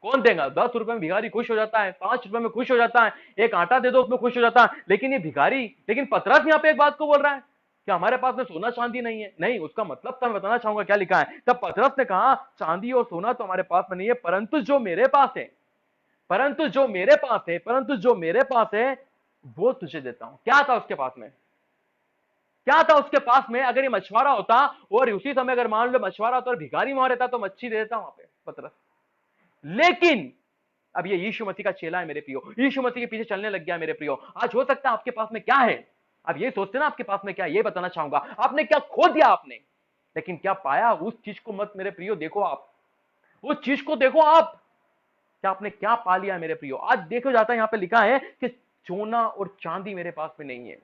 कौन देगा? 10 रुपए में भिखारी खुश हो जाता है, 5 रुपए में खुश हो जाता है, एक आटा दे दो उसमें खुश हो जाता है। लेकिन ये भिखारी, लेकिन पतरस यहाँ पे एक बात को बोल रहा है कि हमारे पास में सोना चांदी नहीं है। नहीं, उसका मतलब तो मैं बताना चाहूंगा क्या लिखा है। तब पतरस ने कहा, चांदी और सोना तो हमारे पास में नहीं है, परंतु जो मेरे पास है, परंतु जो मेरे पास है, परंतु जो मेरे पास है वो तुझे देता हूं। क्या था उसके पास में? क्या था उसके पास में? अगर ये मछुआरा होता और उसी समय अगर मान लो मछुआरा होता और भिखारी वहां रहता तो मच्छी दे देता वहां पे पतरस। लेकिन अब ये यीशु मसीह का चेला है मेरे प्रियो, यीशु मसीह के पीछे चलने लग गया मेरे प्रियो। आज हो सकता है आपके पास में क्या है, अब ये सोचते ना आपके पास में क्या है, ये बताना चाहूंगा। आपने क्या खो दिया आपने, लेकिन क्या पाया उस चीज को मत मेरे प्रियो देखो आप, उस चीज को देखो आप, क्या आपने क्या पा लिया मेरे प्रियो। आज देखो जाता है यहां पे लिखा है कि सोना और चांदी मेरे पास में नहीं है।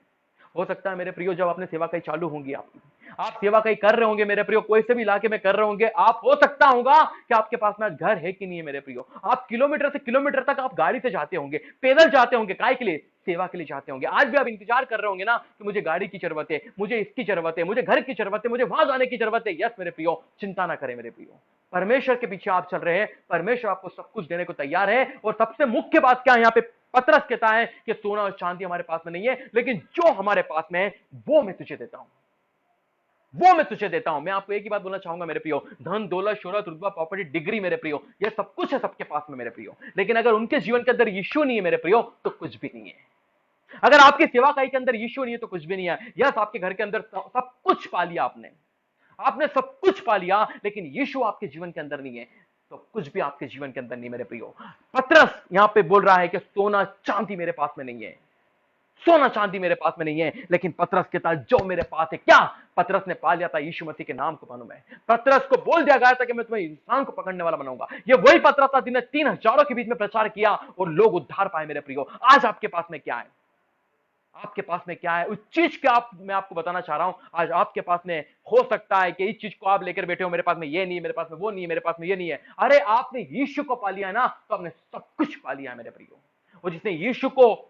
हो सकता है मेरे प्रियो जब आपने सेवा कहीं चालू होंगी, आप सेवा कहीं कर रहे होंगे मेरे प्रियो, कोई से भी इलाके में कर रहे होंगे, आप हो सकता होगा कि आपके पास में घर है कि नहीं है मेरे प्रियो। आप किलोमीटर से किलोमीटर तक आप गाड़ी से जाते होंगे, पैदल जाते होंगे, काय के लिए? सेवा के लिए जाते होंगे। आज भी आप इंतजार कर रहे होंगे ना कि मुझे गाड़ी की जरूरत है, मुझे इसकी जरूरत है, मुझे घर की जरूरत है, मुझे वहां जाने की जरूरत है। यस मेरे प्रियो, चिंता ना करें मेरे प्रियो, परमेश्वर के पीछे आप चल रहे हैं, परमेश्वर आपको सब कुछ देने को तैयार है। और सबसे मुख्य बात क्या है यहाँ पे पतरस कहता है कि सोना और चांदी हमारे पास में नहीं है, लेकिन जो हमारे पास में है वो मैं तुझे देता हूं, वो मैं तुझे देता हूं। मैं आपको एक ही बात बोलना चाहूंगा मेरे प्रियो, धन दौलत शोहरत रुतबा प्रॉपर्टी डिग्री मेरे प्रियो, ये सब कुछ है सबके पास में मेरे प्रियो, लेकिन अगर उनके जीवन के अंदर यीशु नहीं है मेरे प्रियो तो कुछ भी नहीं है। अगर आपकी सेवाकाई के अंदर यीशु नहीं है तो कुछ भी नहीं है। यस, आपके घर के अंदर सब कुछ पा लिया आपने, आपने सब कुछ पा लिया, लेकिन यीशु आपके जीवन के अंदर नहीं है तो कुछ भी आपके जीवन के अंदर नहीं मेरे प्रियो। पतरस यहां पे बोल रहा है कि सोना चांदी मेरे पास में नहीं है, सोना चांदी मेरे पास में नहीं है, लेकिन पतरस के पास जो मेरे पास है, क्या पतरस ने पा लिया था? यीशु मसीह के नाम को मानूं मैं। पतरस को बोल दिया गया था कि मैं तुम्हें इंसान को पकड़ने वाला बनाऊंगा। ये वही पतरस था जिसने 3,000 के बीच में प्रचार किया और लोग उद्धार पाए मेरे प्रियो। आज आपके पास में क्या है? आपके पास में क्या है? उस चीज के मैं आपको बताना चाह रहा हूं। आज आपके पास में हो सकता है कि इस चीज को आप लेकर बैठे हो, मेरे पास में ये नहीं है, मेरे पास में वो नहीं है, मेरे पास में ये नहीं है। अरे आपने यीशु को पा लिया है ना, तो आपने सब कुछ पा लिया है मेरे प्रियो। और जिसने यीशु को,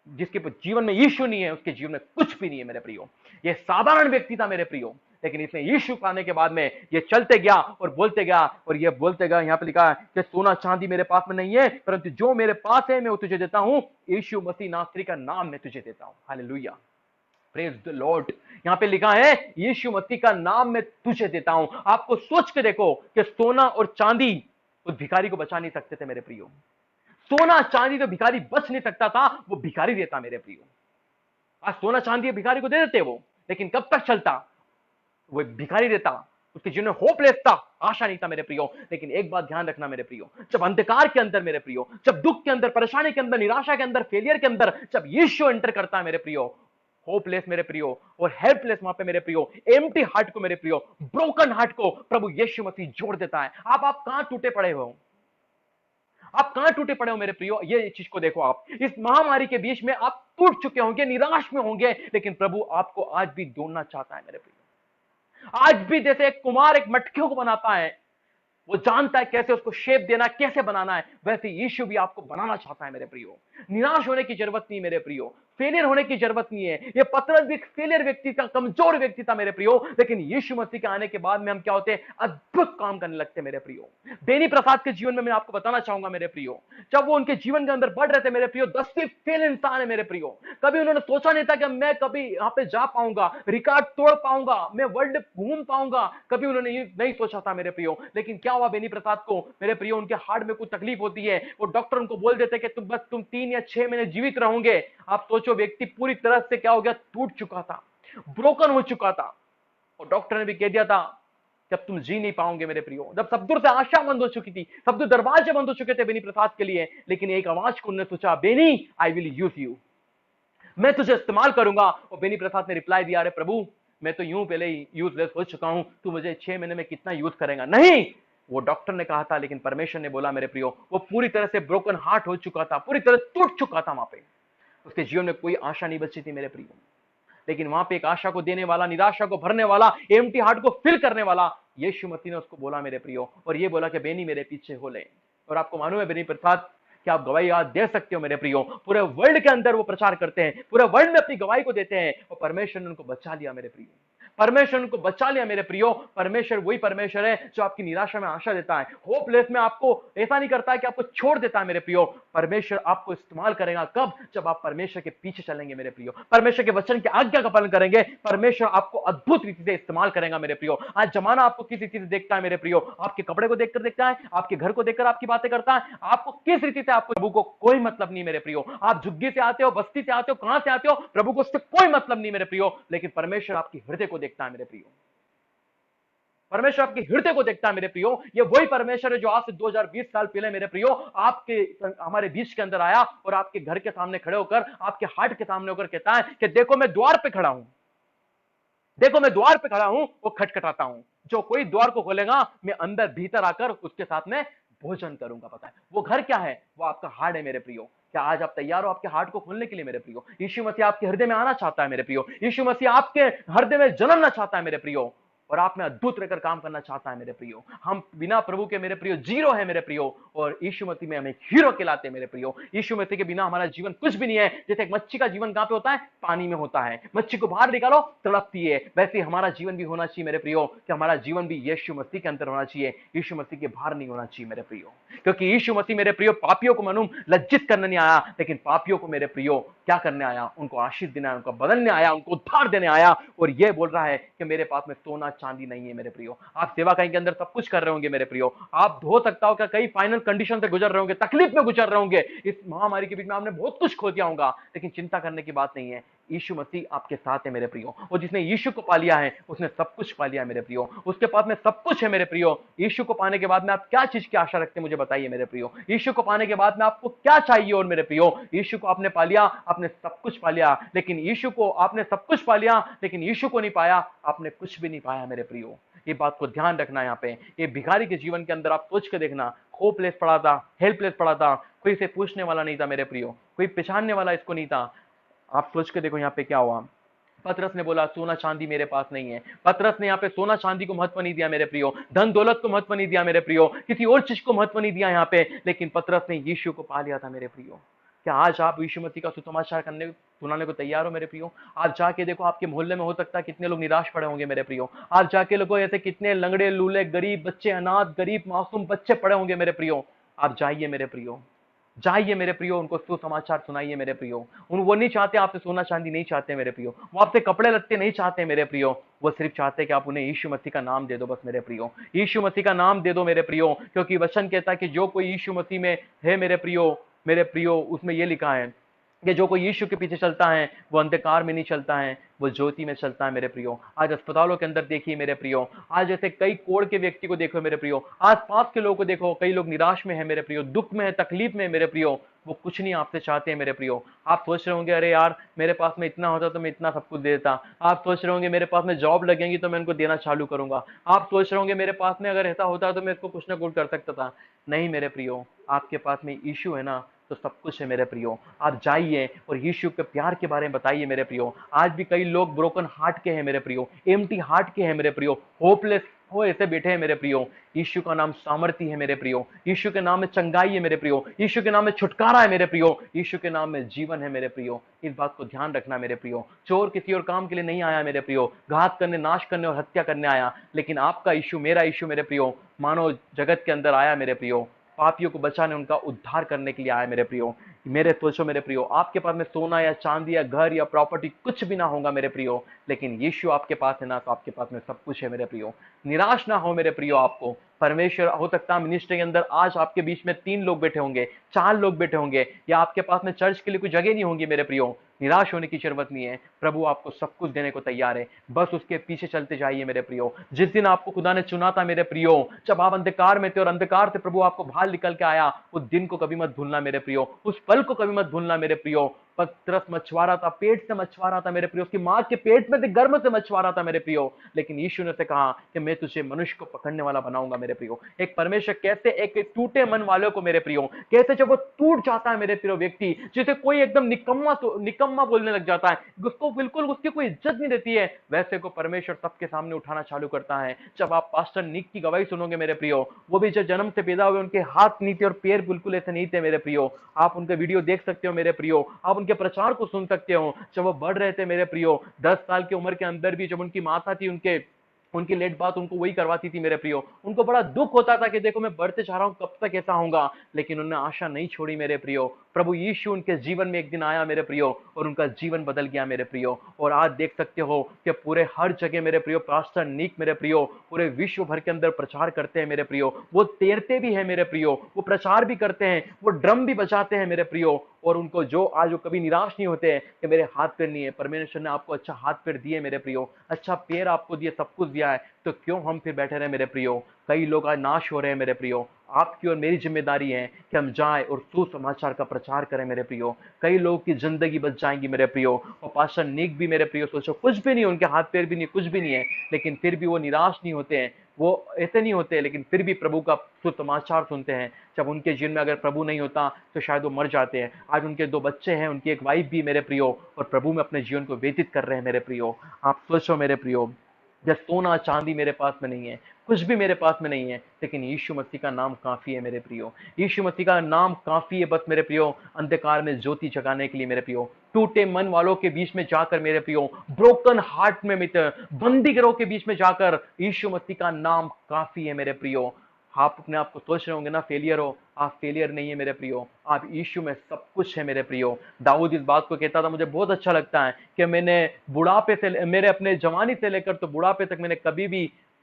जिसके जीवन में यीशु नहीं है उसके जीवन में कुछ भी नहीं है मेरे प्रियो। ये साधारण व्यक्ति था मेरे प्रियो, लेकिन इसने यीशु पाने के बाद में ये चलते गया और बोलते गया, और ये बोलते गया। यहां पे लिखा है कि सोना चांदी मेरे पास में नहीं है, परंतु जो मेरे पास है मैं वो तुझे देता हूं। यीशु मसीह नासरी का नाम मैं तुझे देता हूं। Hallelujah, praise the Lord. यहां पे लिखा है यीशु मसीह का नाम मैं तुझे देता हूं। आपको सोच के देखो कि सोना और चांदी उस भिखारी को बचा नहीं सकते थे मेरे प्रियो। सोना चांदी तो भिखारी बच नहीं सकता था, वो भिखारी देता मेरे प्रियो। आज सोना चांदी भिखारी को दे देते वो, लेकिन कब तक चलता? वो भिखारी देता, उसके जीवन में होपलेस था, आशा नहीं था मेरे प्रियो। लेकिन एक बात ध्यान रखना मेरे प्रियो, जब अंधकार के अंदर मेरे प्रियो, जब दुख के अंदर, परेशानी के अंदर, निराशा के अंदर, फेलियर के अंदर, जब यीशु एंटर करता है मेरे प्रियो, होपलेस मेरे प्रियो और हेल्पलेस वहां पे मेरे प्रियो, एम्प्टी हार्ट को मेरे प्रियो, ब्रोकन हार्ट को प्रभु यीशु मसीह जोड़ देता है। आप कहां टूटे पड़े हो? आप कहां टूटे पड़े हो मेरे प्रियो? ये चीज को देखो, आप इस महामारी के बीच में आप टूट चुके होंगे, निराश में होंगे, लेकिन प्रभु आपको आज भी जोड़ना चाहता है मेरे प्रियो। आज भी जैसे एक कुम्हार एक मटके को बनाता है, वो जानता है कैसे उसको शेप देना, कैसे बनाना है, वैसे यीशु भी आपको बनाना चाहता है मेरे प्रियो। निराश होने की जरूरत नहीं मेरे प्रियो, फेलियर होने की जरूरत नहीं है। ये पतरस भी फेलियर व्यक्ति था, कमजोर व्यक्ति था मेरे प्रियो, लेकिन यीशु मसीह के आने के बाद में हम क्या होते हैं? अद्भुत काम करने लगते मेरे प्रियो। बेनी प्रसाद के जीवन में मैं आपको बताना चाहूंगा मेरे प्रियो, जब वो उनके जीवन के अंदर बढ़ रहे थे मेरे प्रियो, 10वीं फेल इंसान है मेरे प्रियो। कभी उन्होंने सोचा नहीं था कि मैं कभी यहां पे जा पाऊंगा, रिकॉर्ड तोड़ पाऊंगा, मैं वर्ल्ड घूम पाऊंगा, कभी उन्होंने नहीं सोचा था मेरे प्रियो। लेकिन क्या हुआ बेनी प्रसाद को मेरे प्रियो? उनके हार्ट में कुछ तकलीफ होती है, वो डॉक्टर उनको बोल देते कि तुम 3 या 6 महीने जीवित रहोगे। आप सोचो, व्यक्ति पूरी तरह से क्या हो गया? टूट चुका था, ब्रोकन हो चुका था, और डॉक्टर ने भी कह दिया था जब तुम जी नहीं पाओगे मेरे प्रियो। जब सब दूर से आशा बंद हो चुकी थी, सब दूर दरवाजे बंद हो चुके थे बेनी प्रसाद के लिए, लेकिन एक आवाज को उन्होंने सोचा, बेनी आई विल यूज यू, मैं तुझे इस्तेमाल करूंगा। और बेनी प्रसाद ने रिप्लाई दिया, अरे प्रभु मैं तो यूं पहले ही यूजलेस हो चुका हूं, तू मुझे 6 महीने में कितना यूज करेगा। नहीं, वो डॉक्टर ने कहा था, लेकिन परमेश्वर ने बोला मेरे प्रियो, वो पूरी तरह से ब्रोकन हार्ट हो चुका था, पूरी तरह टूट चुका था। वहां पे उसके जीवन में कोई आशा नहीं बची थी मेरे प्रियो, लेकिन वहां पे एक आशा को देने वाला, निराशा को भरने वाला, एम्प्टी हार्ट को फिल करने वाला यीशु मसीह ने उसको बोला मेरे प्रियो, और ये बोला कि बेनी मेरे पीछे हो ले। और आपको मालूम है बेनी प्रसाद, क्या आप गवाही आज दे सकते हो मेरे प्रियो, पूरे वर्ल्ड के अंदर वो प्रचार करते हैं, पूरे वर्ल्ड में अपनी गवाही को देते हैं, और परमेश्वर ने उनको बचा लिया मेरे प्रियो, परमेश्वर ने उनको बचा लिया मेरे प्रियो। परमेश्वर वही परमेश्वर है जो आपकी निराशा में आशा देता है, होपलेस में आपको ऐसा नहीं करता है कि आपको छोड़ देता है मेरे प्रियो। परमेश्वर आपको इस्तेमाल करेगा कब, जब आप परमेश्वर के पीछे चलेंगे मेरे प्रियो, परमेश्वर के वचन की आज्ञा का पालन करेंगे, परमेश्वर आपको अद्भुत रीति से इस्तेमाल करेगा मेरे प्रियो। आज जमाना आपको किस रीति से देखता है मेरे प्रियो, आपके कपड़े को देखकर देखता है, आपके घर को देखकर आपकी बातें करता है, आपको किस रीति से, आपको प्रभु को कोई मतलब नहीं मेरे प्रियो। आप झुग्गी से आते हो, बस्ती से आते हो, कहां से आते हो, प्रभु को उससे कोई मतलब नहीं मेरे प्रियो, लेकिन परमेश्वर आपकी हृदय को देखता है मेरे प्रियो, परमेश्वर आपके हृदय को देखता है मेरे प्रियो। ये वही परमेश्वर है जो आज से 2020 साल पहले मेरे प्रियो आपके हमारे बीच के अंदर आया और आपके घर के सामने खड़े होकर, आपके हार्ट के सामने होकर कहता है कि देखो मैं द्वार पे खड़ा हूं, देखो मैं द्वार पे खड़ा हूं, वो खटखटाता हूं, जो कोई द्वार को खोलेगा मैं अंदर भीतर आकर उसके साथ में भोजन करूंगा। पता है वो घर क्या है, वो आपका हार्ट है मेरे प्रियो। क्या आज आप तैयार हो आपके हार्ट को खोलने के लिए मेरे प्रियो? यीशु मसीह आपके हृदय में आना चाहता है मेरे प्रियो, यीशु मसीह आपके हृदय में जन्मना चाहता है मेरे प्रियो, और आप में अद्भुत रहकर काम करना चाहता है मेरे प्रियो। हम बिना प्रभु के मेरे प्रियो जीरो है मेरे प्रियो, और यीशु मसीह में हमें हीरो कहलाते हैं मेरे प्रियो। यीशु मसीह के बिना हमारा जीवन कुछ भी नहीं है। जैसे एक मच्छी का जीवन कहां पे होता है, पानी में होता है, मच्छी को बाहर निकालो तड़पती है, वैसे ही हमारा जीवन भी होना चाहिए मेरे प्रियो, कि हमारा जीवन भी यीशु मसीह के अंदर होना चाहिए, यीशु मसीह के बाहर नहीं होना चाहिए मेरे प्रियो। क्योंकि यीशु मसीह मेरे प्रियो पापियों को मालूम लज्जित करने नहीं आया, लेकिन पापियों को मेरे प्रियो क्या करने आया, उनको आशीष देने आया, उनको बदलने आया, उनको उद्धार देने आया। और ये बोल रहा है कि मेरे पास में सोना चांदी नहीं है मेरे प्रियो। आप सेवा कहीं के अंदर सब कुछ कर रहे होंगे मेरे प्रियो, आप हो सकता हो कि कई फाइनल कंडीशन से गुजर रहे होंगे, तकलीफ में गुजर रहे होंगे, इस महामारी के बीच में आपने बहुत कुछ खो दिया होगा, लेकिन चिंता करने की बात नहीं है, यीशु मसीह आपके साथ है मेरे प्रियो। और जिसने यीशु को पा लिया है उसने सब कुछ पा लिया है मेरे प्रियो, उसके पास में सब कुछ है मेरे प्रियो। यीशु को पाने के बाद में आप क्या चीज की आशा रखते हैं मुझे बताइए मेरे प्रियो? यीशु को पाने के बाद में आपको क्या चाहिए? और मेरे प्रियो यीशु को आपने पा लिया, आपने सब कुछ पा लिया, लेकिन यीशु को आपने सब कुछ पा लिया, लेकिन यीशु को नहीं पाया, आपने कुछ भी नहीं पाया मेरे प्रियो। ये बात को ध्यान रखना। यहाँ पे ये भिखारी के जीवन के अंदर आप सोच के देखना, होपलेस पड़ा था, हेल्पलेस पड़ा था, कोई इसे पूछने वाला नहीं था मेरे प्रियो, कोई पहचानने वाला इसको नहीं था। आप सोच के देखो यहाँ पे क्या हुआ। पतरस ने बोला सोना चांदी मेरे पास नहीं है। पतरस ने यहाँ पे सोना चांदी को महत्व नहीं दिया मेरे प्रियो, धन दौलत को महत्व नहीं दिया मेरे प्रियो, किसी और चीज को महत्व नहीं दिया यहाँ पे, लेकिन पतरस ने यीशु को पा लिया था मेरे प्रियो। क्या आज आप यीशु मसीह का सुसमाचार सुनाने को तैयार हो मेरे प्रियो? आप जाके देखो, आपके मोहल्ले में हो सकता है कितने लोग निराश पड़े होंगे मेरे प्रियो। आप जाके लोगों ऐसे कितने लंगड़े लूले गरीब बच्चे, अनाथ गरीब मासूम बच्चे पड़े होंगे मेरे प्रियो। आप जाइए मेरे प्रियो, जाइए मेरे प्रियो, उनको सुसमाचार सुनाइए मेरे प्रियो। वो नहीं चाहते आपसे सोना चांदी, नहीं चाहते मेरे प्रियो, वो आपसे कपड़े लत्ते नहीं चाहते मेरे प्रियो, वो सिर्फ चाहते कि आप उन्हें यीशु मसीह का नाम दे दो बस मेरे प्रियो। यीशु मसीह का नाम दे दो मेरे प्रियो, क्योंकि वचन कहता है कि जो कोई यीशु मसीह में है मेरे प्रियो, मेरे प्रियो उसमें यह लिखा है कि जो कोई यीशु के पीछे चलता है वो अंधकार में नहीं चलता है, वो ज्योति में चलता है मेरे प्रियो। आज अस्पतालों के अंदर देखिए मेरे प्रियो, आज ऐसे कई कोड़ के व्यक्ति को देखो मेरे प्रियो, आस पास के लोगों को देखो, कई लोग निराश में है मेरे प्रियो, दुख में है, तकलीफ में है मेरे प्रियो, वो कुछ नहीं आपसे चाहते हैं मेरे प्रियो। आप सोच रहे होंगे अरे यार मेरे पास में इतना होता तो मैं इतना सब कुछ देता। आप सोच रहे होंगे मेरे पास में जॉब लगेंगी तो मैं उनको देना चालू करूंगा। आप सोच रहे होंगे मेरे पास में अगर ऐसा होता तो मैं इसको कुछ ना कुछ कर सकता था। नहीं मेरे प्रियो, आपके पास में यीशु है ना, तो सब कुछ है मेरे प्रियो। आप जाइए और यीशु के प्यार के बारे में बताइए मेरे प्रियो। आज भी कई लोग ब्रोकन हार्ट के हैं मेरे प्रियो, एम्प्टी हार्ट के हैं मेरे प्रियो, होपलेस हो ऐसे बैठे हैं मेरे प्रियो। यीशु का नाम सामर्थ्य है मेरे प्रियो, यीशु के नाम में चंगाई है मेरे प्रियो, यीशु के नाम में छुटकारा है मेरे प्रियो, यीशु के नाम में जीवन है मेरे प्रियो। इस बात को ध्यान रखना मेरे प्रियो। चोर किसी और काम के लिए नहीं आया मेरे प्रियो, घात करने, नाश करने और हत्या करने आया, लेकिन आपका यीशु, मेरा यीशु मेरे प्रियो मानव जगत के अंदर आया मेरे प्रियो, पापियों को बचाने, उनका उद्धार करने के लिए आया मेरे प्रियो। मेरे सोचो मेरे प्रियो, आपके पास में सोना या चांदी या घर या प्रॉपर्टी कुछ भी ना होगा मेरे प्रियो, लेकिन यीशु आपके पास है ना, तो आपके पास में सब कुछ है मेरे प्रियो। निराश ना हो मेरे प्रियो। आपको परमेश्वर हो सकता है मिनिस्ट्री के अंदर आज आपके बीच में 3 लोग बैठे होंगे, 4 लोग बैठे होंगे, या आपके पास में चर्च के लिए कोई जगह नहीं होगी मेरे प्रियो। निराश होने की जरूरत नहीं है, प्रभु आपको सब कुछ देने को तैयार है, बस उसके पीछे चलते जाइए मेरे प्रियो। जिस दिन आपको खुदा ने चुना था मेरे प्रियो, जब आप अंधकार में थे और अंधकार से प्रभु आपको बाहर निकल के आया, उस दिन को कभी मत भूलना मेरे प्रियो, उस पल को कभी मत भूलना मेरे प्रियो। पतरस मछुआरा था, पेट से मछुआरा था मेरे प्रियो, उसकी मां के पेट में से गर्भ से मछुआरा था मेरे प्रियो, लेकिन यीशु ने उसे कहा कि मैं तुझे मनुष्य को पकड़ने वाला बनाऊंगा मेरे प्रियो। एक परमेश्वर कैसे एक टूटे मन वालों को मेरे प्रियो, कैसे जब वो टूट जाता है मेरे प्रियो व्यक्ति, जिसे कोई एकदम निकम्मा बोलने लग जाता है, उसको बिल्कुल उसकी कोई इज्जत नहीं देती है, वैसे को परमेश्वर सबके सामने उठाना चालू करता है। जब आप पास्टर निक की गवाही सुनोगे मेरे प्रियो, वो भी जो जन्म से पैदा हुए, उनके हाथ नहीं थे और पैर बिल्कुल ऐसे नहीं थे मेरे प्रियो, आप उनके वीडियो देख सकते हो मेरे प्रियो, आप उनके प्रचार को सुन सकते हो। जब वो बढ़ रहे थे मेरे प्रियो, 10 साल की उम्र के अंदर भी जब उनकी माता थी, उनकी लेट बात उनको वही करवाती थी मेरे प्रियो, उनको बड़ा दुख होता था कि देखो मैं बढ़ते जा रहा हूं, कब तक ऐसा होगा, लेकिन उन्होंने आशा नहीं छोड़ी मेरे प्रियो। प्रभु यीशु उनके जीवन में एक दिन आया मेरे प्रियो और उनका जीवन बदल गया मेरे प्रियो। और आज देख सकते हो कि पूरे हर जगह मेरे प्रियो पास्टर निक मेरे प्रियो पूरे विश्व भर के अंदर प्रचार करते हैं मेरे प्रियो, वो तैरते भी है मेरे प्रियो, वो प्रचार भी करते हैं, वो ड्रम भी बजाते हैं मेरे प्रियो। और उनको जो आज वो कभी निराश नहीं होते हैं कि मेरे हाथ पैर नहीं है। परमेश्वर ने आपको अच्छा हाथ पैर दिए मेरे प्रियो, अच्छा पैर आपको दिए, सब कुछ दिया है, तो क्यों हम फिर बैठे रहे मेरे प्रियो। कई लोग आज नाश हो रहे हैं मेरे प्रियो, आपकी और मेरी जिम्मेदारी है कि हम जाएं और सुसमाचार का प्रचार करें मेरे प्रियो। कई लोगों की जिंदगी बच जाएंगी मेरे प्रियो। और पास्टर निक भी मेरे प्रियो, सोचो कुछ भी नहीं, उनके हाथ पैर भी नहीं, कुछ भी नहीं है, लेकिन फिर भी वो निराश नहीं होते हैं, वो ऐसे नहीं होते, लेकिन फिर भी प्रभु का सुसमाचार सुनते हैं। जब उनके जीवन में अगर प्रभु नहीं होता तो शायद वो मर जाते हैं। आज उनके 2 बच्चे हैं, उनकी एक वाइफ भी मेरे प्रियो, और प्रभु में अपने जीवन को व्यतीत कर रहे हैं मेरे प्रियो। आप सोचो मेरे प्रियो, जब सोना चांदी मेरे पास में नहीं है, कुछ भी मेरे पास में नहीं है, लेकिन यीशु मसीह का नाम काफी है मेरे प्रियो। यीशु मसीह का नाम काफी है बस मेरे प्रियो, अंधकार में ज्योति जगाने के लिए मेरे प्रियो। टूटे मन वालों के बीच में जाकर मेरे प्रियो, ब्रोकन हार्ट में मित्र बंदी गिरोह के बीच में जाकर यीशु मसीह का नाम काफी है मेरे प्रियो। आप अपने आप को सोच रहे होंगे ना फेलियर हो, आप फेलियर नहीं है मेरे प्रियो, आप यीशु में सब कुछ है मेरे प्रियो। दाऊद इस बात को कहता था, मुझे बहुत अच्छा लगता है कि मैंने बुढ़ापे से, मेरे अपने जवानी से लेकर तो बुढ़ापे तक मैंने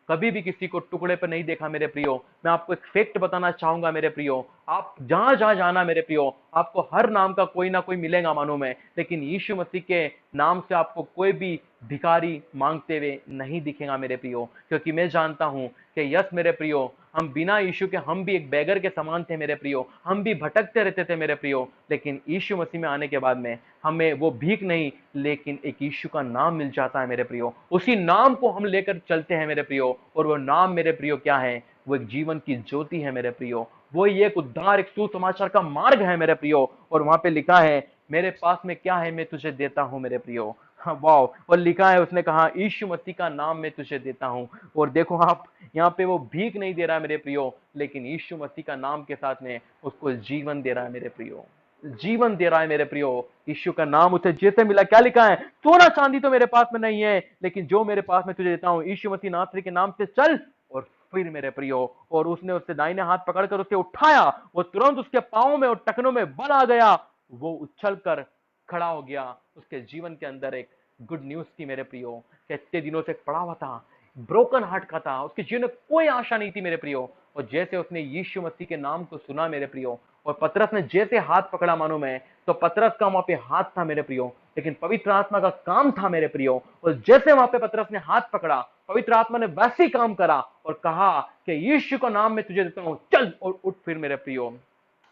कभी भी किसी को टुकड़े पर नहीं देखा मेरे प्रियो। मैं आपको एक फैक्ट बताना चाहूंगा मेरे प्रियो, आप जहां जहां जाना मेरे प्रियो, आपको हर नाम का कोई ना कोई मिलेगा मानो में, लेकिन यीशु मसीह के नाम से आपको कोई भी भिखारी मांगते हुए नहीं दिखेगा मेरे प्रियो। क्योंकि मैं जानता हूं कि यस मेरे प्रियो, हम बिना यीशु के हम भी एक बैगर के समान थे मेरे प्रियो, हम भी भटकते रहते थे मेरे प्रियो, लेकिन यीशु मसीह में आने के बाद में हमें वो भीख नहीं, लेकिन एक यीशु का नाम मिल जाता है मेरे प्रियो। उसी नाम को हम लेकर चलते हैं मेरे प्रियो, और वो नाम मेरे प्रियो क्या है, वो एक जीवन की ज्योति है मेरे प्रियो, वो एक उद्धार, एक सुसमाचार का मार्ग है मेरे प्रियो। और वहां पे लिखा है, मेरे पास में क्या है मैं तुझे देता हूं मेरे प्रियो। हाँ वाह, और लिखा है उसने कहा यीशु मसीह का नाम मैं तुझे देता हूं। और देखो आप, यहाँ पे वो भीख नहीं दे रहा है मेरे प्रियो, लेकिन यीशु मसीह का नाम के साथ में उसको जीवन दे रहा है मेरे प्रियो, जीवन दे रहा है मेरे प्रियो। यीशु का नाम उसे जैसे मिला, क्या लिखा है, सोना चांदी तो मेरे पास में नहीं है, लेकिन जो मेरे पास में तुझे देता हूं, यीशु मसीह नासरी के नाम से चल और फिर मेरे प्रियो। और उसने उससे दाहिने हाथ पकड़कर उसे उठाया, वो तुरंत उसके पांव में और टखनों में बल आ गया, वो उछल कर खड़ा हो गया। उसके जीवन के अंदर एक गुड न्यूज थी मेरे प्रियो, इतने दिनों से पड़ा हुआ था, ब्रोकन हार्ट का था, उसके जीवन में कोई आशा नहीं थी मेरे प्रियो। और जैसे उसने यीशु मसीह के नाम को सुना मेरे प्रियो, और पतरस ने जैसे हाथ पकड़ा मानो मैं, तो पतरस का वहां पे हाथ था मेरे प्रियो, लेकिन पवित्र आत्मा का काम था मेरे प्रियो। और जैसे वहां पे पतरस ने हाथ पकड़ा, पवित्र आत्मा ने वैसे ही काम करा और कहा कि यीशु का नाम मैं तुझे देता हूं, चल और उठ फिर मेरे प्रियो।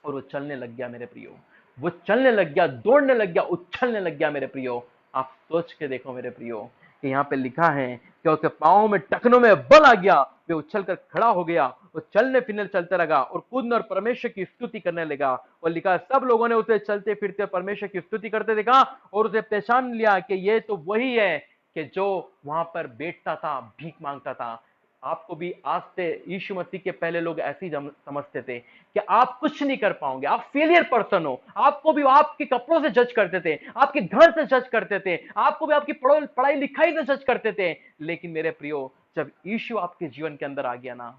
और वो चलने लग गया मेरे प्रियो, वो चलने लग गया, दौड़ने लग गया, उछलने लग गया मेरे प्रियो। आप सोच के देखो मेरे प्रियो कि यहाँ पे लिखा है कि उसके पांव में टखनों में बल आ गया, वे उछल कर खड़ा हो गया, वो चलने फिरने चलते लगा और कूदने और परमेश्वर की स्तुति करने लगा। और लिखा सब लोगों ने उसे चलते फिरते परमेश्वर की स्तुति करते देखा और उसे पहचान लिया कि ये तो वही है कि जो वहां पर बैठता था, भीख मांगता था। आपको भी आज से यीशु मसीह के पहले लोग ऐसे ही समझते थे कि आप कुछ नहीं कर पाओगे, आप फेलियर पर्सन हो। आपको भी आपके कपड़ों से जज करते थे, आपके घर से जज करते थे, आपको भी आपकी पढ़ाई लिखाई से जज करते थे। लेकिन मेरे प्रियो, जब यीशु आपके जीवन के अंदर आ गया ना,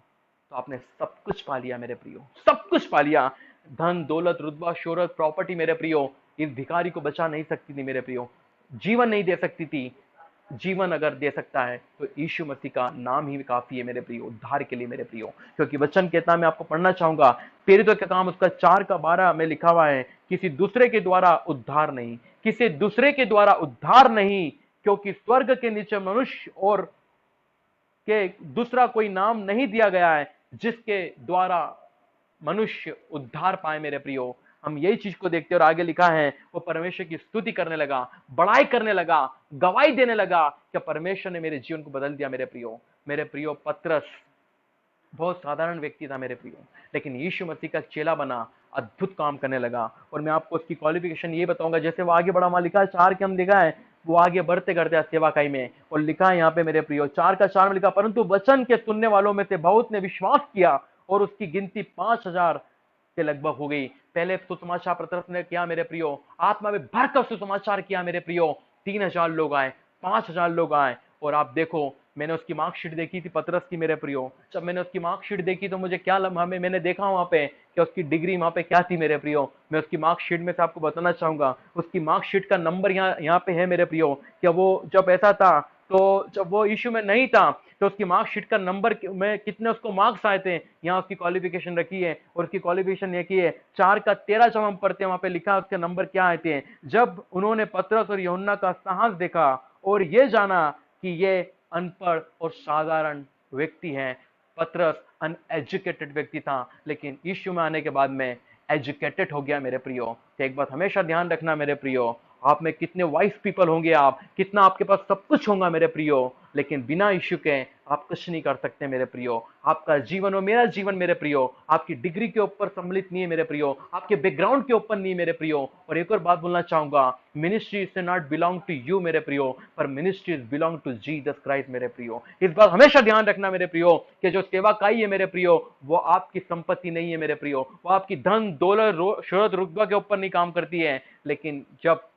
तो आपने सब कुछ पा लिया मेरे प्रियो, सब कुछ पा लिया। धन दौलत रुतबा शोहरत प्रॉपर्टी मेरे प्रियो इस भिखारी को बचा नहीं सकती थी मेरे प्रियो, जीवन नहीं दे सकती थी। जीवन अगर दे सकता है तो यीशु मसीह का नाम ही काफी है मेरे प्रियो, उद्धार के लिए मेरे प्रियो। क्योंकि वचन कहता है, मैं आपको पढ़ना चाहूंगा, प्रेरितों के काम उसका 4:12 में लिखा हुआ है, किसी दूसरे के द्वारा उद्धार नहीं, किसी दूसरे के द्वारा उद्धार नहीं, क्योंकि स्वर्ग के नीचे मनुष्य और के दूसरा कोई नाम नहीं दिया गया है जिसके द्वारा मनुष्य उद्धार पाए मेरे प्रियो। हम यही चीज को देखते हैं। और आगे लिखा है वो परमेश्वर की स्तुति करने लगा, बड़ाई करने लगा, गवाही देने लगा कि परमेश्वर ने मेरे जीवन को बदल दिया। मेरे प्रियो पतरस बहुत साधारण व्यक्ति था मेरे प्रियो, लेकिन यीशु मसीह का चेला बना, अद्भुत काम करने लगा। और मैं आपको उसकी क्वालिफिकेशन ये बताऊंगा, जैसे वो आगे बढ़ा, वहां लिखा है 4 के हम लिखा है वो आगे बढ़ते करते सेवाकाई में, और लिखा है यहाँ पे मेरे प्रियो 4 का 4 में लिखा, परंतु वचन के सुनने वालों में से बहुत ने विश्वास किया और उसकी गिनती 5,000 के लगभग हो गई। पहले सुसमाचार पतरस ने किया मेरे प्रियो, आत्मा में भरकर सुसमाचार किया मेरे प्रियो, 3,000 लोग आए, 5,000 लोग आए। और आप देखो, मैंने उसकी मार्कशीट देखी थी पतरस की मेरे प्रियो, जब मैंने उसकी मार्कशीट देखी तो मुझे क्या लम्हा में मैंने देखा वहां पे कि उसकी डिग्री वहां पे क्या थी मेरे प्रियो। मैं उसकी मार्कशीट में से आपको बताना चाहूंगा, उसकी मार्कशीट का नंबर यहाँ पे है मेरे प्रियो। क्या वो जब ऐसा था, तो जब वो इश्यू में नहीं था तो उसकी मार्कशीट का नंबर में कितने उसको मार्क्स आए थे, यहाँ उसकी क्वालिफिकेशन रखी है। और उसकी क्वालिफिकेशन ये की है 4 का 13 जब हम पढ़ते हैं वहां पे लिखा है उसके नंबर क्या आए थे। जब उन्होंने पतरस और यूहन्ना का साहस देखा और ये जाना कि ये अनपढ़ और साधारण व्यक्ति हैं। पतरस अनएजुकेटेड व्यक्ति था, लेकिन यीशु में आने के बाद में एजुकेटेड हो गया मेरे प्रियो। तो एक बात हमेशा ध्यान रखना मेरे प्रियो, आप में कितने वाइस पीपल होंगे, आप कितना आपके पास सब कुछ होगा मेरे प्रियो, लेकिन बिना यीशु के आप कुछ नहीं कर सकते मेरे प्रियो। आपका जीवन और मेरा जीवन मेरे प्रियो आपकी डिग्री के ऊपर सम्मिलित नहीं है मेरे प्रियो, आपके बैकग्राउंड के ऊपर नहीं मेरे प्रियो। और एक और बात बोलना चाहूंगा, मिनिस्ट्री से नॉट बिलोंग टू यू मेरे प्रियो, पर ministry is belong to Jesus Christ मेरे प्रियो। इस बात हमेशा ध्यान रखना मेरे प्रियो कि जो सेवाकाई है मेरे प्रियो वो आपकी संपत्ति नहीं है मेरे प्रियो, वो आपकी धन दौलत शोहरत रुतबा के ऊपर नहीं काम करती है, लेकिन जब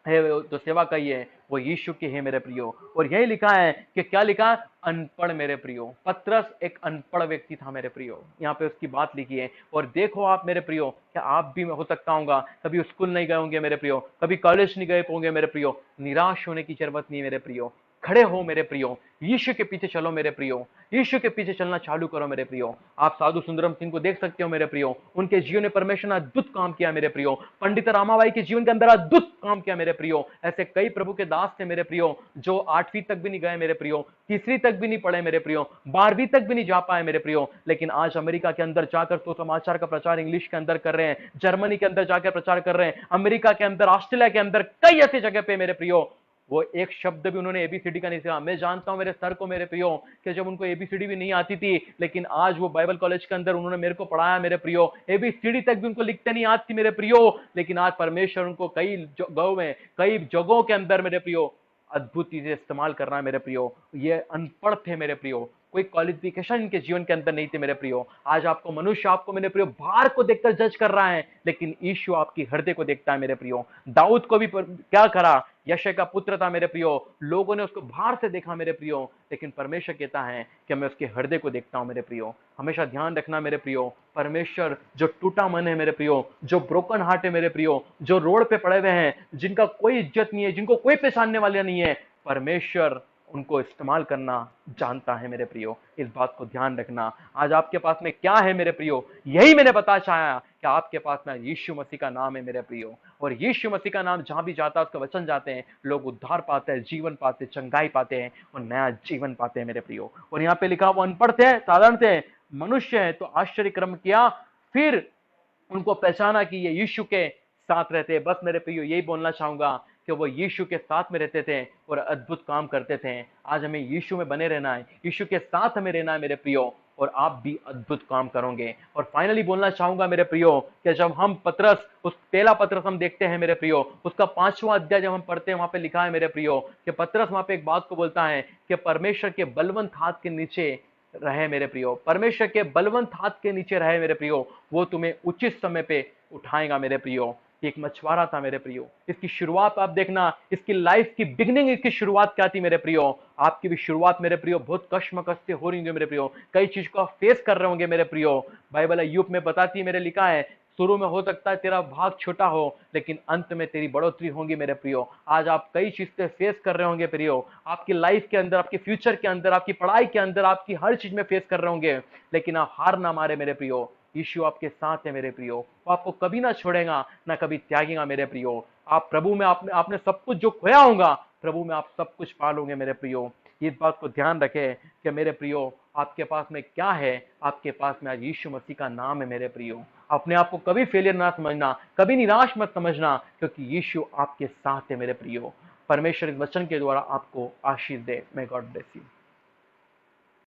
है जो सेवा कही है वो यीशु की है मेरे प्रियो। और यही लिखा है कि क्या लिखा है, अनपढ़ मेरे प्रियो। पतरस एक अनपढ़ व्यक्ति था मेरे प्रियो, यहाँ पे उसकी बात लिखी है। और देखो आप मेरे प्रियो, क्या आप भी हो सकता होगा कभी स्कूल नहीं गए होंगे मेरे प्रियो, कभी कॉलेज नहीं गए होंगे मेरे प्रियो, निराश होने की जरूरत नहीं मेरे प्रियो। खड़े हो मेरे प्रियो, यीशु के पीछे चलो मेरे प्रियो, यीशु के पीछे चलना चालू करो मेरे प्रियो। आप साधु सुंदरम सिंह को देख सकते हो मेरे प्रियो, उनके जीवन में परमेश्वर ने अद्भुत काम किया मेरे प्रियो। पंडित रामाबाई के जीवन के अंदर अद्भुत काम किया मेरे प्रियो। ऐसे कई प्रभु के दास थे मेरे प्रियो जो 8वीं तक भी नहीं गए मेरे प्रियो, 3री तक भी नहीं पढ़े मेरे प्रियो, 12वीं तक भी नहीं जा पाए मेरे प्रियो, लेकिन आज अमेरिका के अंदर जाकर सुसमाचार का प्रचार इंग्लिश के अंदर कर रहे हैं, जर्मनी के अंदर जाकर प्रचार कर रहे हैं, अमेरिका के अंदर, ऑस्ट्रेलिया के अंदर, कई ऐसी जगह पे मेरे प्रियो वो एक शब्द भी उन्होंने एबीसीडी का नहीं सीखा। मैं जानता हूं मेरे सर को मेरे प्रियो कि जब उनको एबीसीडी भी नहीं आती थी, लेकिन आज वो बाइबल कॉलेज के अंदर उन्होंने मेरे को पढ़ाया मेरे प्रियो, एबीसीडी तक भी उनको लिखते नहीं आती थी मेरे प्रियो, लेकिन आज परमेश्वर उनको कई जगहों में, कई जगहों के अंदर मेरे प्रियो अद्भुत चीजें इस्तेमाल कर रहा है मेरे प्रियो। ये अनपढ़ थे मेरे प्रियो, कोई क्वालिफिकेशन इनके जीवन के अंदर नहीं थे मेरे प्रियो। आज आपको मनुष्य आपको मेरे प्रियो बाहर को देखकर जज कर रहा है, लेकिन यीशु आपकी हृदय को देखता है मेरे प्रियो। दाऊद को भी क्या करा, यशय का पुत्र था मेरे प्रियो, लोगों ने उसको बाहर से देखा मेरे प्रियो, लेकिन परमेश्वर कहता है कि मैं उसके हृदय को देखता हूं मेरे प्रियो। हमेशा ध्यान रखना मेरे प्रियो, परमेश्वर जो टूटा मन है मेरे प्रियो, जो ब्रोकन हार्ट है मेरे प्रियो, जो रोड पे पड़े हुए हैं, जिनका कोई इज्जत नहीं है, जिनको कोई पहचानने वाला नहीं है, परमेश्वर उनको इस्तेमाल करना जानता है मेरे प्रियो। इस बात को ध्यान रखना। आज आपके पास में क्या है मेरे प्रियो, यही मैंने बता चाहा कि आपके पास में यीशु मसीह का नाम है मेरे प्रियो, और यीशु मसीह का नाम जहां भी जाता है उसका वचन जाते हैं, लोग उद्धार पाते हैं, जीवन पाते हैं, चंगाई पाते हैं और नया जीवन पाते हैं मेरे प्रियो। और यहाँ पे लिखा वो अनपढ़ थे, साधारण थे, मनुष्य है तो आश्चर्य कर्म किया, फिर उनको पहचाना कि ये यीशु के साथ रहते हैं। बस मेरे प्रियो यही बोलना चाहूंगा कि वो यीशु के साथ में रहते थे और अद्भुत काम करते थे। आज हमें यीशु में बने रहना है, यीशु के साथ हमें रहना है मेरे प्रियो, और आप भी अद्भुत काम करोगे। और फाइनली बोलना चाहूंगा मेरे प्रियो कि जब हम पतरस, उस पहला पतरस हम देखते हैं मेरे प्रियो, उसका 5वां अध्याय जब हम पढ़ते हैं, वहां पे लिखा है मेरे प्रियो कि पतरस वहां पे एक बात को बोलता है कि परमेश्वर के बलवंत हाथ के नीचे रहे मेरे प्रियो, परमेश्वर के बलवंत हाथ के नीचे रहे मेरे प्रियो, वो तुम्हें उचित समय पे उठाएगा मेरे प्रियो। एक मछुआरा था मेरे प्रियो, इसकी शुरुआत आप देखना, इसकी लाइफ की बिगनिंग, इसकी शुरुआत क्या थी मेरे प्रियो। आपकी भी शुरुआत मेरे प्रियो बहुत कश्मकश से हो रही होंगे मेरे प्रियो, कई चीज को आप फेस कर रहे होंगे मेरे प्रियो। बाइबल अय्यूब में बताती है, मेरे लिखा है, शुरू में हो सकता है तेरा भाग छोटा हो, लेकिन अंत में तेरी बढ़ोतरी होगी मेरे प्रियो। आज आप कई चीजें फेस कर रहे होंगे प्रियो, आपकी लाइफ के अंदर, आपके फ्यूचर के अंदर, आपकी पढ़ाई के अंदर, आपकी हर चीज में फेस कर रहे होंगे, लेकिन आप हार ना मारे मेरे प्रियो। यीशु आपके साथ है मेरे प्रियो, वो आपको कभी ना छोड़ेगा, ना कभी त्यागेगा मेरे प्रियो। आप प्रभु में आपने सब कुछ जो खोया होगा, प्रभु में आप सब कुछ पालोगे मेरे प्रियो। इस बात को ध्यान रखें कि मेरे प्रियो आपके पास में क्या है, आपके पास में आज यीशु मसीह का नाम है मेरे प्रियो। अपने आप को कभी फेलियर ना समझना, कभी निराश मत समझना, क्योंकि यीशु आपके साथ है मेरे प्रियो। परमेश्वर इस वचन के द्वारा आपको आशीष दे। May God bless you.